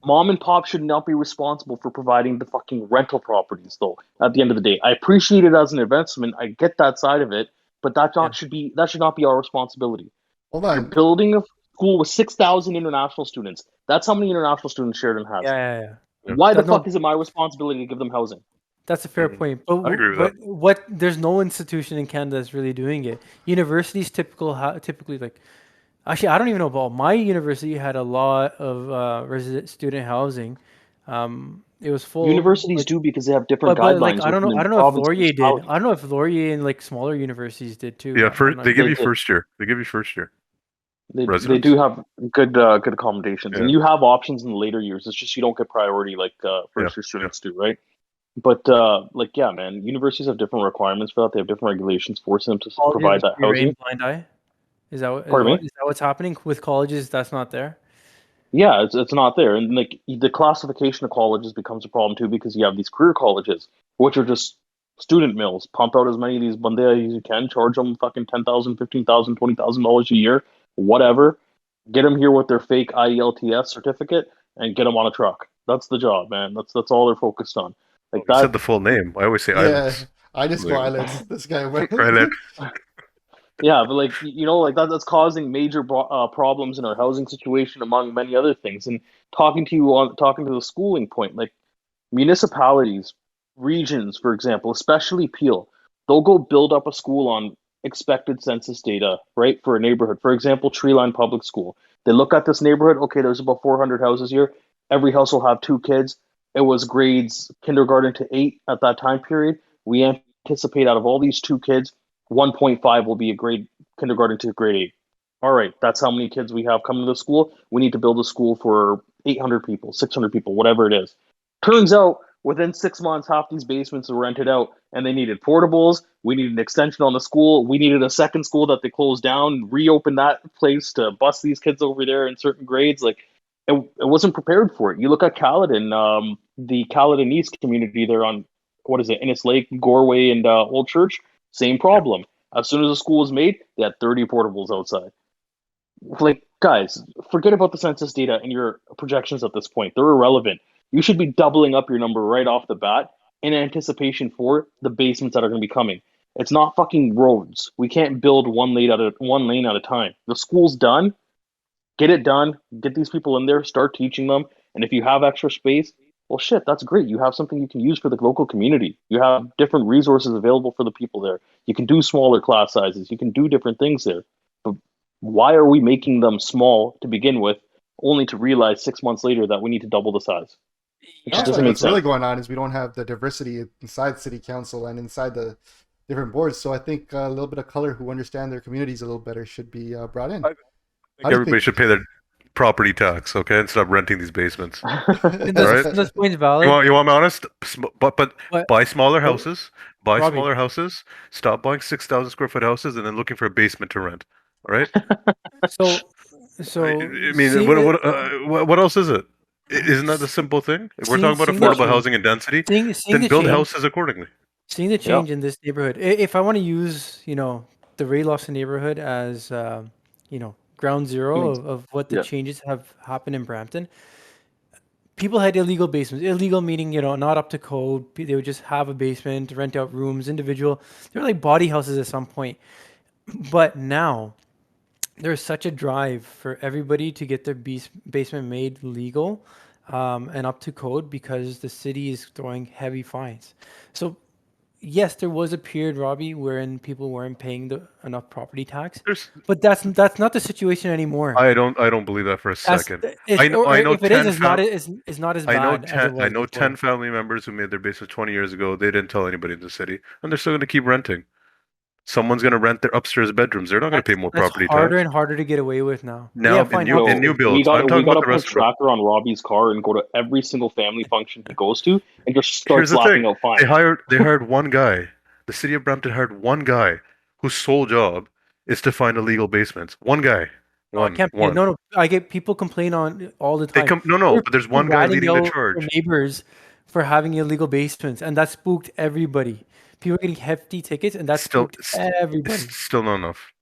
C: Mom and pop should not be responsible for providing the fucking rental properties, though. At the end of the day, I appreciate it as an investment. I get that side of it, but that should not be our responsibility.
A: Hold
C: You're
A: on.
C: building a school with 6,000 international students. That's how many international students Sheridan has.
B: Yeah.
C: Why the
B: That's not-
C: fuck is it my responsibility to give them housing?
B: That's a fair point. But
D: I agree with
B: what there's no institution in Canada that's really doing it. Universities typically like actually I don't even know about my university had a lot of resident student housing. It was full.
C: Universities do because they have different
B: but
C: guidelines.
B: like I don't know
C: within
B: if
C: the province
B: Laurier did.
C: municipality.
B: I don't know if Laurier and like smaller universities did too.
D: Yeah,
B: I'm not
D: they give
B: sure.
D: you
C: did.
D: first year. They give you first year.
C: They
D: residents.
C: do have good accommodations, and
D: Yeah.
C: you have options in the later years. It's just you don't get priority like first year
D: Yeah.
C: students do, right? But like, yeah, man, universities have different requirements for that. They have different regulations forcing them to
B: Colleges
C: provide that
B: you're in
C: housing.
B: blind eye.
C: Pardon me?
B: Is that what's happening with colleges? That's not there.
C: Yeah, it's not there, and like the classification of colleges becomes a problem too because you have these career colleges, which are just student mills. Pump out as many of these banderas as you can, charge them fucking 10,000, 15,000, $20,000 a year, whatever. Get them here with their fake IELTS certificate and get them on a truck. That's the job, man. That's all they're focused on.
D: Oh,
C: Like
D: you said
C: that.
D: the full name. I always say
A: Yeah,
D: islands.
A: I just go
D: Like,
A: islands. This guy went.
D: Island.
C: Yeah, but like like that's causing major problems in our housing situation, among many other things. And talking to the schooling point, like municipalities, regions, for example, especially Peel, they'll go build up a school on expected census data, right, for a neighborhood. For example, Treeline Public School. They look at this neighborhood. Okay, there's about 400 houses here. Every house will have 2 kids. It was grades kindergarten to 8 at that time period. We anticipate out of all these 2 kids, 1.5 will be a grade kindergarten to grade 8. All right, that's how many kids we have coming to the school. We need to build a school for 800 people, 600 people, whatever it is. Turns out within 6 months, half these basements were rented out and they needed portables. We needed an extension on the school. We needed a second school that they closed down, reopen that place to bus these kids over there in certain grades. Like it wasn't prepared for it. You look at Caledon, the Caledon East community there on, what is it, Innis Lake, Gorway, and Old Church, same problem. As soon as the school was made, they had 30 portables outside. Like, guys, forget about the census data and your projections at this point. They're irrelevant. You should be doubling up your number right off the bat in anticipation for the basements that are going to be coming. It's not fucking roads. We can't build one lane at a time. The school's done. Get it done. Get these people in there. Start teaching them. And if you have extra space, well, shit, that's great. You have something you can use for the local community. You have different resources available for the people there. You can do smaller class sizes. You can do different things there. But why are we making them small to begin with, only to realize 6 months later that we need to double the size? It just
A: That's
C: doesn't
A: why
C: make
A: what's really
C: sense.
A: going on is we don't have the diversity inside city council and inside the different boards. So I think a little bit of color who understand their communities a little better should be brought in.
D: I
A: How
D: think
A: do you
D: everybody
A: think?
D: should pay their property tax, okay, and stop renting these basements.
B: And
D: All right.
B: this point's
D: You
B: valid.
D: want me honest? But
B: But
D: buy smaller
B: but
D: houses. Buy
B: Robbie,
D: smaller houses. Stop buying 6,000 square foot houses and then looking for a basement to rent. All right.
B: so
D: I mean,
B: seeing it,
D: what else is it? Isn't that the simple thing? If we're talking about
B: seeing the
C: Yep.
D: affordable
B: change,
D: housing and density,
B: seeing
D: then
B: the
D: build
B: change,
D: houses accordingly.
B: seeing the
C: Yep.
B: change in this neighborhood. If I want to use, the Ray Lawson neighborhood as, ground zero of what the
C: Yeah.
B: changes have happened in Brampton, people had illegal basements. Illegal meaning, not up to code. They would just have a basement, rent out rooms, individual. They're like body houses at some point. But now there's such a drive for everybody to get their basement made legal and up to code because the city is throwing heavy fines. So yes, there was a period, Robbie, wherein people weren't paying enough property tax,
D: There's,
B: but that's not the situation anymore.
D: I don't believe that for a second. I know
B: If it is,
D: 10
B: it's not as bad as it
D: I
B: was
D: know
B: before.
D: 10 family members who made their basements 20 years ago. They didn't tell anybody in the city, and they're still going to keep renting. Someone's going to rent their upstairs bedrooms. They're not going to pay more
B: That's
D: property
B: harder
D: tax.
B: and harder to get away with now.
D: Now,
B: Yeah,
D: in
B: fine.
D: new
C: Yo, we
D: builds, I'm
C: got we
D: talking
C: got
D: about
C: to
D: the
C: put a
D: rest of them.
C: tracker on Robbie's car and go to every single family function he goes to and just start
D: Here's the
C: slapping
D: thing:
C: out
D: they
C: fines.
D: hired one guy. The city of Brampton hired one guy whose sole job is to find illegal basements. One guy,
B: No, I
D: one,
B: can't pay.
D: one.
B: No. I get people complain on all the
D: They
B: time.
D: come. No,
B: There
D: no,
B: were
D: but there's
B: people
D: one guy
B: ratting
D: leading the
B: out their
D: charge.
B: neighbors for having illegal basements, and that spooked everybody. People getting hefty tickets, and that
D: Still,
B: spooked
D: it's
B: everybody.
D: still not enough.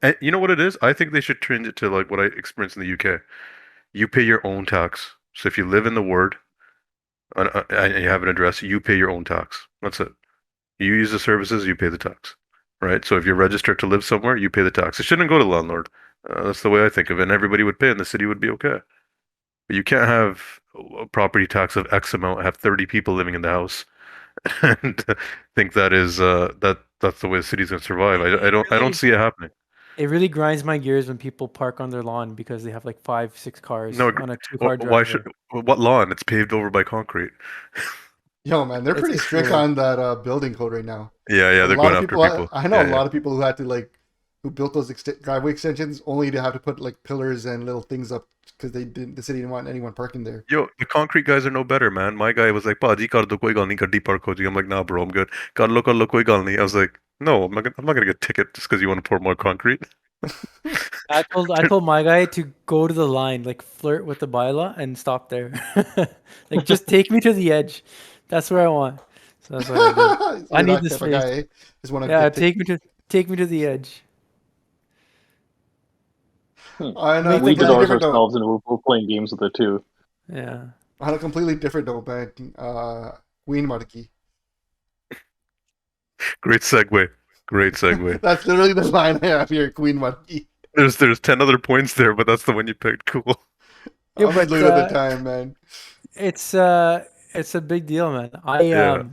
D: And you know what it is? I think they should change it to like what I experienced in the UK. You pay your own tax. So if you live in the ward and you have an address, you pay your own tax. That's it. You use the services, you pay the tax, right? So if you're registered to live somewhere, you pay the tax. It shouldn't go to the landlord. That's the way I think of it. And everybody would pay, and the city would be okay. But you can't have a property tax of X amount, have 30 people living in the house, and think that is that's the way the city's gonna survive. I don't see it happening.
B: It really grinds my gears when people park on their lawn because they have like 5, 6 cars
D: No,
B: on a 2-car
D: why
B: driveway.
D: should what lawn? It's paved over by concrete.
A: Yo, man, they're pretty
B: It's
A: strict
B: weird.
A: on that building code right now.
D: Yeah,
A: A
D: they're
A: lot
D: going
A: of
D: after
A: people,
D: people.
A: I know
D: Yeah,
A: a
D: yeah.
A: lot of people who had to like who built those driveway extensions only to have to put like pillars and little things up because the city didn't want anyone parking there.
D: Yo, the concrete guys are no better, man. My guy was like, "Paji, kar do koi gal nahi, gaddi park ho jaye." I'm like, "Nah, bro, I'm good. Kar lo, koi gal nahi." I was like, "No, I'm not gonna get a ticket just because you want to pour more concrete."
B: I told my guy to go to the line, like flirt with the bylaw and stop there. Like just take me to the edge. That's where I want. So that's what I did. I
A: You're
B: need
A: that
B: this
A: type of
B: space.
A: guy. Just want to
B: Yeah,
A: get
B: take me to the edge.
A: I know
B: Make
A: it's
C: We
B: the
C: did
A: completely
B: guy.
C: ours
A: different though.
C: ourselves, and we're playing games with it too.
B: Yeah.
A: On a completely different note, man. Queen Marquee.
D: Great segue. Great segue.
A: That's literally the line I have here, Queen Marquee.
D: There's 10 other points there, but that's the one you picked. Cool.
B: Yeah,
A: I'm just
B: but
A: looking at the time, man.
B: it's a big deal, man.
D: Yeah.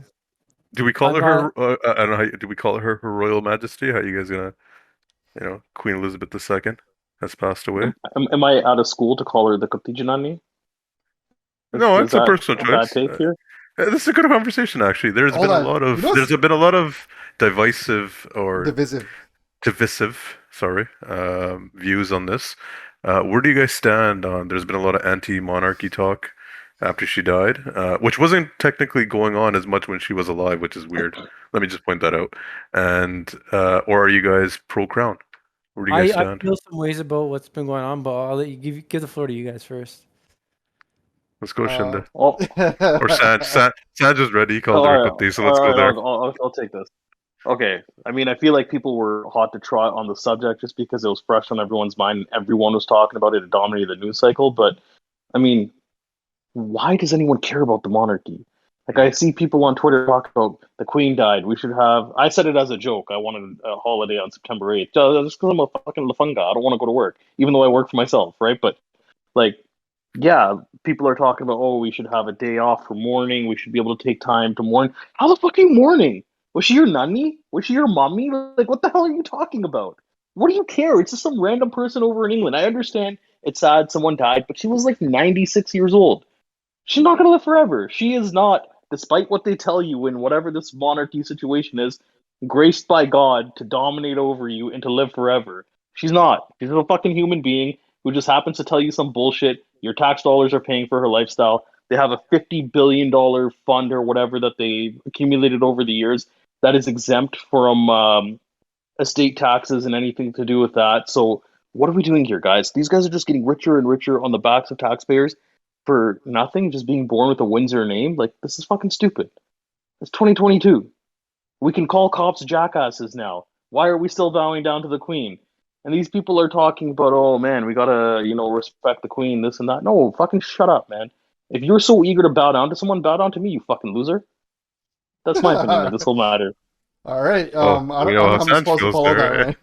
D: Do we call
B: I'm
D: her?
B: not.
D: I don't know. Do we call her Her Royal Majesty? How you guys gonna? Queen Elizabeth II has passed away.
C: Am I out of school to call her the Katijanani?
D: No,
C: Is
D: it's a
C: that
D: personal
C: a bad
D: choice.
C: take here?
D: This is a good conversation, actually. There's
A: Hold
D: been a
A: on.
D: lot
A: You
D: of
A: know what's
D: there's been a lot of divisive or
A: divisive?
D: divisive, sorry, views on this. Where do you guys stand on? There's been a lot of anti-monarchy talk after she died, which wasn't technically going on as much when she was alive, which is weird. Let me just point that out. And or are you guys pro-crown? Where do you guys
B: I
D: stand?
B: feel some ways about what's been going on, but I'll let you give the floor to you guys first.
D: Let's go,
A: Uh,
D: Shinda.
C: Oh,
D: Or Sanj is ready. He
C: all
D: called her a
C: right,
D: Kutti, so let's
C: all
D: go
C: right.
D: there.
C: I'll take this. Okay. I mean, I feel like people were hot to trot on the subject just because it was fresh on everyone's mind. Everyone was talking about it. It dominated the news cycle. But I mean, why does anyone care about the monarchy? Like, I see people on Twitter talk about the Queen died. We should have. I said it as a joke. I wanted a holiday on September 8th. Just because I'm a fucking Lafunga. I don't want to go to work, even though I work for myself, right? But like, yeah, people are talking about, oh, we should have a day off for mourning. We should be able to take time to mourn. How the fucking mourning? Was she your nanny? Was she your mommy? Like, what the hell are you talking about? What do you care? It's just some random person over in England. I understand it's sad someone died, but she was like 96 years old. She's not going to live forever. She is not, despite what they tell you in whatever this monarchy situation is, graced by God to dominate over you and to live forever. She's not. She's a fucking human being who just happens to tell you some bullshit. Your tax dollars are paying for her lifestyle. They have a $50 billion fund or whatever that they accumulated over the years that is exempt from estate taxes and anything to do with that. So, what are we doing here, guys? These guys are just getting richer and richer on the backs of taxpayers for nothing, just being born with a Windsor name. Like, this is fucking stupid. It's 2022. We can call cops jackasses now. Why are we still bowing down to the Queen? And these people are talking about, oh man, we gotta, respect the Queen, this and that. No, fucking shut up, man. If you're so eager to bow down to someone, bow down to me, you fucking loser. That's my opinion on this whole matter.
A: All right.
D: Well,
A: I
D: we
A: don't,
D: know
A: I'm
D: how
A: not
D: Sanj
A: supposed to
D: feels
A: follow that,
D: there.
A: right?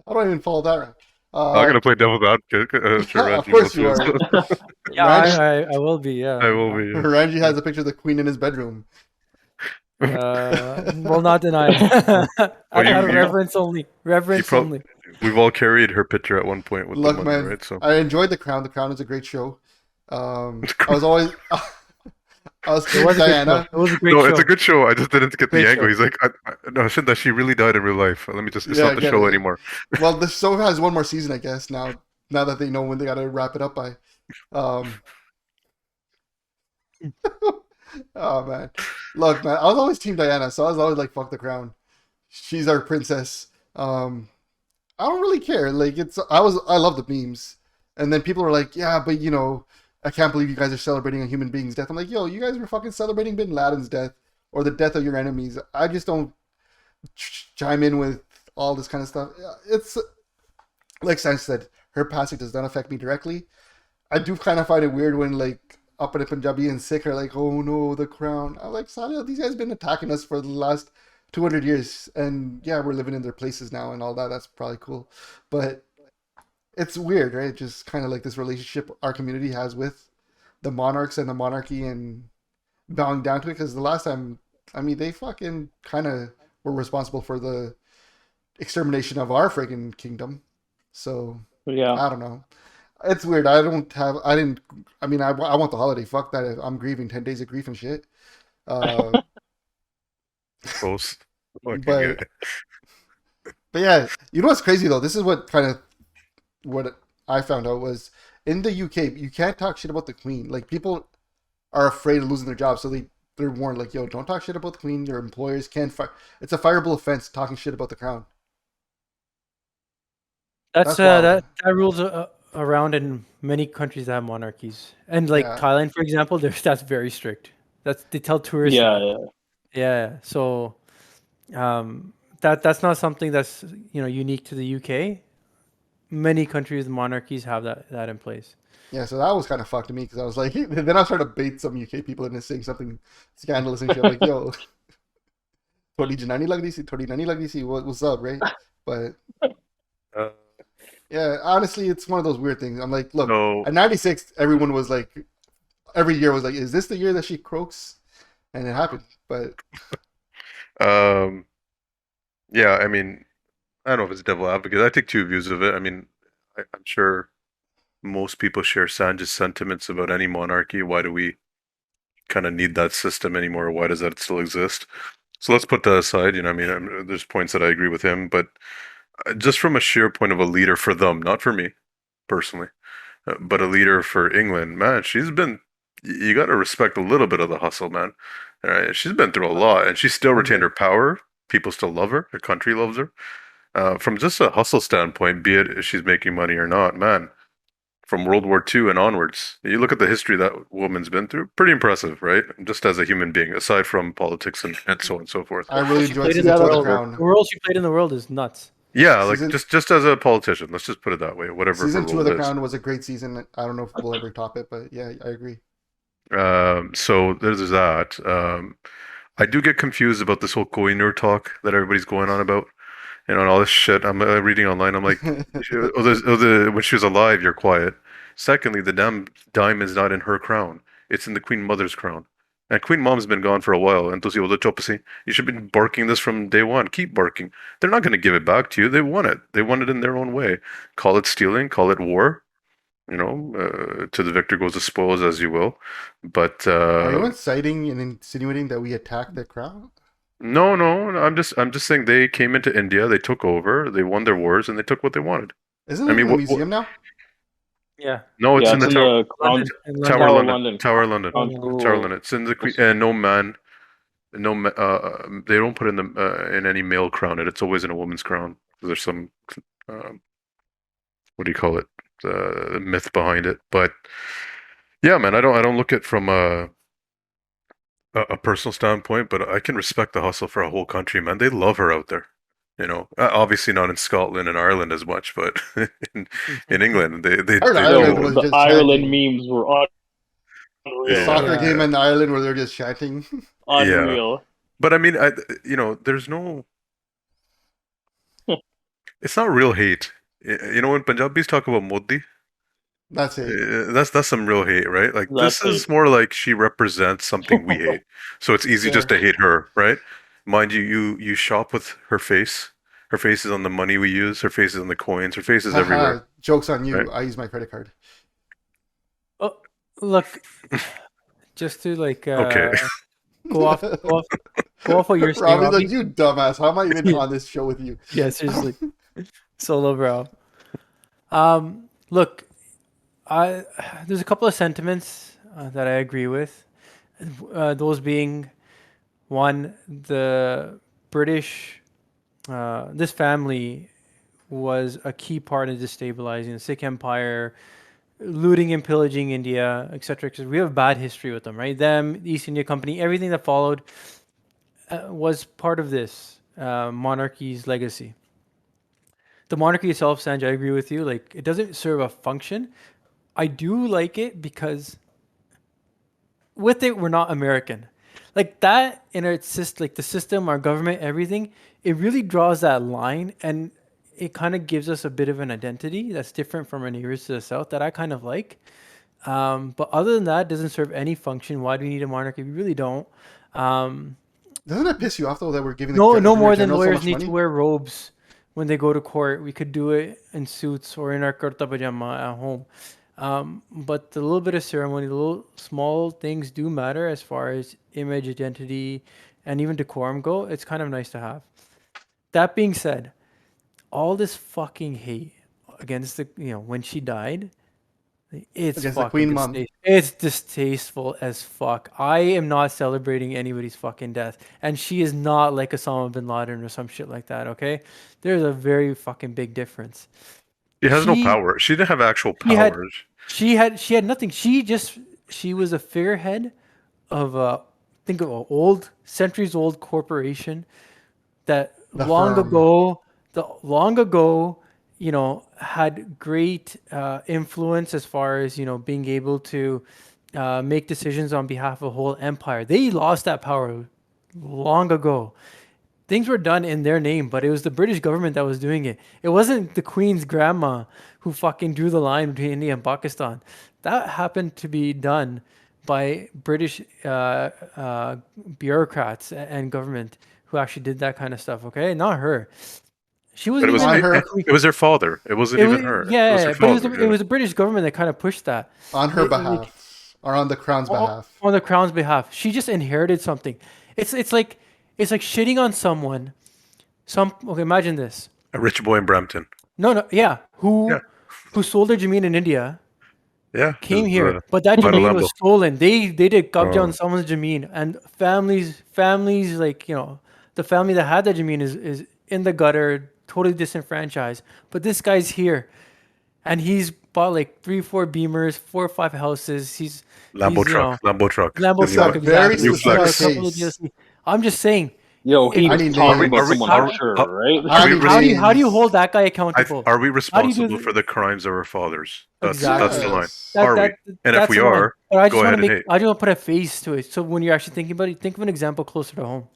A: I don't even follow that, right?
D: I'm gonna play devil's advocate. Sure,
A: of
D: Ranji
A: course
D: will
A: you
D: too.
A: are.
B: Yeah,
A: Ranji,
B: I will be. Yeah.
D: I will be. Yeah.
A: Ranji has a picture of the queen in his bedroom.
B: Will not deny.
D: Well,
B: Out of
D: you
B: reverence only. Reverence
D: prob-
B: only.
D: we've all carried her picture at one point with the
A: Look,
D: money,
A: man,
D: right? So
A: I enjoyed The Crown. The Crown is a great show. I was always, I was
B: It
A: Team
B: was a good show.
A: Diana.
B: It was a great
D: no,
B: show.
D: it's a good show. I just didn't get
B: Great
D: the angle.
B: show.
D: He's like, no, Shinda, she really died in real life. Let me just. It's
A: Yeah,
D: not
A: I
D: the
A: get
D: show
A: it.
D: anymore.
A: Well, the show has one more season, I guess. Now that they know when they got to wrap it up by. Um, oh man, look, man, I was always Team Diana, so I was always like, "Fuck the crown." She's our princess. I don't really care. Like I love the memes, and then people are like, "Yeah, but I can't believe you guys are celebrating a human being's death." I'm like, "Yo, you guys were fucking celebrating Bin Laden's death or the death of your enemies." I just don't chime in with all this kind of stuff. It's like Sam said, her passing does not affect me directly. I do kind of find it weird when like up in the Punjabi and Sikh are like, "Oh no, the crown." I'm like, Salih, these guys been attacking us for the last 200 years, and yeah, we're living in their places now and all that. That's probably cool, but it's weird, right? Just kind of like this relationship our community has with the monarchs and the monarchy and bowing down to it. Because the last time, I mean, they fucking kind of were responsible for the extermination of our friggin' kingdom. So
C: Yeah.
A: I don't know. It's weird. I didn't. I mean, I want the holiday. Fuck that. I'm grieving 10 days of grief and shit. Uh,
D: Post. Fucking
A: but
D: guy.
A: But yeah, you know what's crazy though? This is what I found out was in the UK, you can't talk shit about the Queen. Like people are afraid of losing their jobs, so they're warned like, yo, don't talk shit about the Queen. Your employers can't fire. It's a fireable offense talking shit about the crown.
B: That's
A: That's wild.
B: that rules around in many countries that have monarchies, and like
A: Yeah.
B: Thailand, for example, that's very strict. They tell tourists
C: Yeah,
B: that.
C: yeah.
B: Yeah, so that's not something that's unique to the UK. Many countries, monarchies have that in place.
A: Yeah, so that was kind of fucked to me because I was like, then I was trying to bait some UK people into saying something scandalous and shit. I'm like, yo, थोड़ी जनानी लग रही थी, थोड़ी नानी लग रही थी, what's up, right? But
D: Uh,
A: yeah, honestly, it's one of those weird things. I'm like, look,
D: no,
A: at 96, everyone was like, every year was like, is this the year that she croaks? And it happened. But
D: um, yeah, I mean, I don't know if it's devil advocate. I take two views of it. I mean, I'm sure most people share Sanjay's sentiments about any monarchy. Why do we kind of need that system anymore? Why does that still exist? So let's put that aside. I mean, there's points that I agree with him, but just from a sheer point of a leader for them, not for me personally, but a leader for England, man, you got to respect a little bit of the hustle, man. All right, she's been through a lot, and she still retained her power. People still love her. Her country loves her. From just a hustle standpoint, be it if she's making money or not, man, from World War II and onwards, you look at the history that woman's been through, pretty impressive, right? Just as a human being, aside from politics and so on and so forth.
A: I really
B: She
A: enjoyed
B: played in
A: season
B: the
A: 2 of The
B: world.
A: Crown.
B: The role she played in the world is nuts.
D: Yeah, like
A: Season
D: just as a politician, let's just put it that way, whatever her
A: season 2 of
D: role
A: The
D: is.
A: Crown was a great season. I don't know if we'll ever top it, but yeah, I agree.
D: So there's that. I do get confused about this whole Kohinoor talk that everybody's going on about, and all this shit. I'm reading online. I'm like, when she was alive, you're quiet. Secondly, the damn diamond's not in her crown. It's in the Queen Mother's crown. And Queen Mom's been gone for a while. And you should be barking this from day one. Keep barking. They're not going to give it back to you. They want it. They want it in their own way. Call it stealing. Call it war. To the victor goes the spoils, as you will. But
A: Are you inciting and insinuating that we attacked the crown?
D: no, no. I'm just saying they came into India. They took over. They won their wars, and they took what they wanted.
A: Isn't
D: I
A: it
D: mean,
A: in the museum now?
B: Yeah,
D: No, it's
C: Yeah,
D: in
C: it's
D: the
C: in
D: Tower.
C: the Crown
B: in
D: Tower
B: London.
D: London. Tower London.
C: Crown
B: London.
D: Tower
C: Jewel.
D: London. It's in the Queen, and no man, they don't put in the in any male crown. It's always in a woman's crown. There's some, um, what do you call it? Myth behind it. But yeah, man, I don't look at it from a personal standpoint, but I can respect the hustle for a whole country, man. They love her out there. Obviously not in Scotland and Ireland as much, but in England, they
A: Heard
D: they
A: Ireland
D: do.
A: was
C: The
A: just
C: Ireland
A: chanting.
C: memes were
A: The
C: unreal.
A: soccer
B: Yeah.
A: game in Ireland where they're just chanting.
D: Yeah.
C: Unreal.
D: But I mean, there's no. It's not real hate. When Punjabis talk about Modi,
A: That's it.
D: that's some real hate, right? Like
C: That's
D: this is
C: it.
D: more like she represents something we hate. So it's easy just to hate her, right? Mind you, you shop with her face. Her face is on the money we use. Her face is on the coins. Her face is everywhere,
A: Joke's on you.
D: right?
A: I use my credit card.
B: Oh, look, just to like
D: Okay.
B: go off what you're saying,
A: Robbie's
B: Robbie.
A: like, you dumbass. How am I even on this show with you?
B: Yeah, seriously, solo bro. Look, there's a couple of sentiments that I agree with. Those being one, the British, this family was a key part in destabilizing the Sikh Empire, looting and pillaging India, etc. Because we have a bad history with them, right? Them, the East India Company, everything that followed was part of this monarchy's legacy. The monarchy itself, Sanjay, I agree with you. Like, it doesn't serve a function. I do like it because with it, we're not American. Like that in its like the system, our government, everything, it really draws that line and it kind of gives us a bit of an identity that's different from our neighbors to the south that I kind of like. But other than that, it doesn't serve any function. Why do we need a monarchy? We really don't.
A: Doesn't it piss you off though that we're giving the
B: No
A: Premier
B: more than
A: General so
B: lawyers
A: much
B: need
A: money?
B: to wear robes when they go to court. We could do it in suits or in our kurta pajama at home. But the little bit of ceremony, the little small things do matter as far as image, identity, and even decorum go. It's kind of nice to have. That being said, all this fucking hate against the when she died. It's
A: Against the
B: fucking
A: Queen Mum.
B: It's distasteful as fuck. I am not celebrating anybody's fucking death, and she is not like Osama bin Laden or some shit like that. Okay, there's a very fucking big difference.
D: She has no
B: She
D: power. She didn't have actual
B: she had
D: powers.
B: she had nothing. She was a figurehead of a think of an old centuries old corporation that
A: The firm.
B: long ago, had great influence as far as being able to make decisions on behalf of a whole empire. They lost that power long ago. Things were done in their name, but it was the British government that was doing it. It wasn't the Queen's grandma who fucking drew the line between India and Pakistan. That happened to be done by British bureaucrats and government who actually did that kind of stuff. Okay, not her. She
D: But
B: wasn't
D: it was
A: On
B: even.
A: her
D: it was her father. It wasn't even her. It was her
B: Yeah, but
D: father.
B: it was the British government that kind of pushed that.
A: on her
B: Like,
A: behalf or on the crown's behalf.
B: on the crown's behalf. She just inherited something. It's like shitting on someone. Okay, imagine this.
D: A rich boy in Brampton.
B: No, yeah,
D: Yeah,
B: who sold their Jameen in India,
D: yeah.
B: came
D: His,
B: here, but that
D: Vital
B: Jameen
D: Lambo.
B: was stolen. They did qabja on
D: Oh.
B: someone's Jameen, and families like the family that had that Jameen is in the gutter, totally disenfranchised. But this guy's here, and he's bought like 3, 4 Beamers, 4 or 5 houses.
D: Lambo
B: He's
D: truck. Lambo truck.
B: Lambo
D: The
A: This is
D: new
A: a
B: truck
D: one.
A: very
B: exactly.
D: New
B: He's got a
A: specific
D: flex.
B: couple of
A: case.
B: DLC. I'm just saying.
C: Yo,
B: If,
A: I
C: he's
A: need
C: talking
A: names.
C: about someone
B: how,
C: for sure, right?
A: I
B: how,
A: need
B: how do you how do you
A: names.
B: hold that guy accountable?
D: Are we
B: How do you do
D: responsible for the crimes of our fathers? That's
B: exactly?
D: the line.
A: Yes.
B: That
D: Are we?
B: that
D: And if
B: that's
D: we
B: the line.
D: are,
B: But I
D: go
B: just want
D: ahead
B: to
D: and
B: make
D: hate.
B: I just want to put a face to it. So when you're actually thinking about it, think of an example closer to home,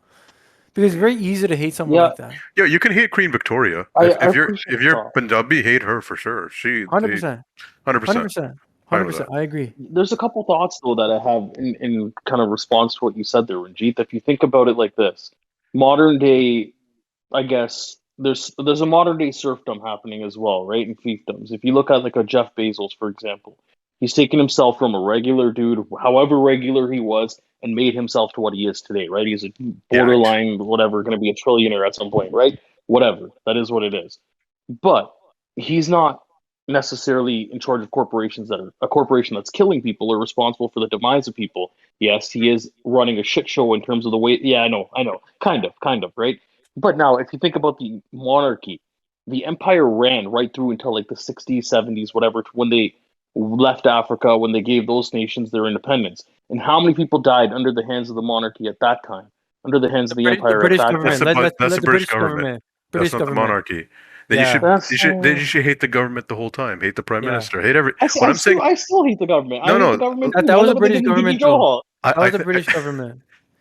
B: because it's very easy to hate someone
C: Yeah,
B: like that.
D: Yeah, you can hate Queen Victoria.
C: I
D: If
C: appreciate
D: you're
C: that.
D: Punjabi, hate her for sure. She
B: Hundred
D: they
B: percent,
D: 100%.
B: 100%,
D: Fine
B: hundred
D: with that.
B: percent. I agree.
C: There's a couple thoughts though that I have in kind of response to what you said there, Ranjit. If you think about it like this, modern day, I guess there's a modern day serfdom happening as well, right? In fiefdoms. If you look at like a Jeff Bezos, for example, he's taken himself from a regular dude, however regular he was, and made himself to what he is today, right? He's a
D: Yeah.
C: borderline, whatever, going to be a trillionaire at some point, right? Whatever. That is what it is. But he's not necessarily in charge of corporations that are a corporation that's killing people or responsible for the demise of people. Yes, he is running a shit show in terms of the way. Yeah, I know, kind of, right? But now, if you think about the monarchy, the empire ran right through until like the 60s, 70s, whatever, when they left Africa, when they gave those nations their independence. And how many people died under the hands of the monarchy at that time, under the hands of the
B: The
C: empire at
B: British
C: that
D: That's
B: government.
C: time?
D: the
B: Let
D: that's
B: let
D: the
B: the
D: British
B: British
D: government.
B: government.
D: That's
B: British
D: not the
B: government.
D: monarchy. Then
B: Yeah,
C: That's
D: you should hate the government the whole time. Hate the prime
B: yeah.
D: minister. Hate every. What I'm saying.
C: I still hate the government. I
D: No,
C: hate the
D: no.
C: government too,
B: That
C: man.
B: was a
C: Look what they
B: British
C: did to
B: government
C: DB
B: though.
C: Johal.
B: That was a
D: I
B: British government.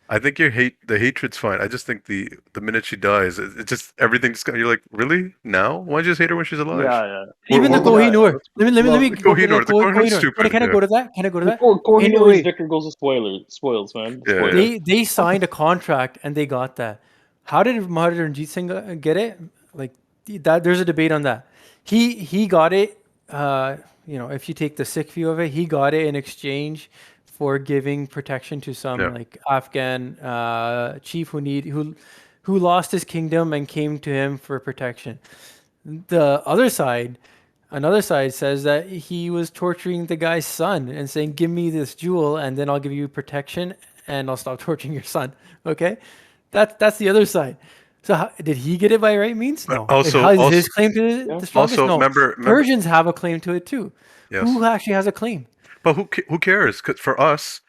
D: I think the hatred's fine. I just think the minute she dies, it just everything's you're like, really? Now? Why don't you just hate her when she's alive?
C: Yeah, yeah.
B: Even the
A: Well, the
C: Yeah, yeah.
B: Kohinoor. Let me
A: well,
D: The
B: go
D: Kohinoor. The Kohinoor's
B: Kohinoor.
D: stupid.
B: Can I
D: Yeah.
B: go to that? Can I go to
C: The
B: that?
C: Kohinoor's
B: Wait.
C: dicker goes to spoils, man.
D: Yeah, yeah.
C: Spoilers.
B: They signed a contract and they got that. How did Maharaj Ranjit Singh get it? Like that, there's a debate on that. He got it. If you take the Sikh view of it, he got it in exchange for giving protection to some
D: Yeah.
B: like Afghan chief who lost his kingdom and came to him for protection. The other side, another side says that he was torturing the guy's son and saying, "Give me this jewel, and then I'll give you protection, and I'll stop torturing your son." Okay, that's the other side. So did he get it by right means?
D: But
B: No.
D: also,
B: How is
D: also,
B: his claim to it
C: Yeah.
B: the strongest?
D: also,
B: No.
D: remember,
B: Persians have a claim to it too.
D: yes.
B: Who actually has a claim?
D: But who cares? 'Cause for us,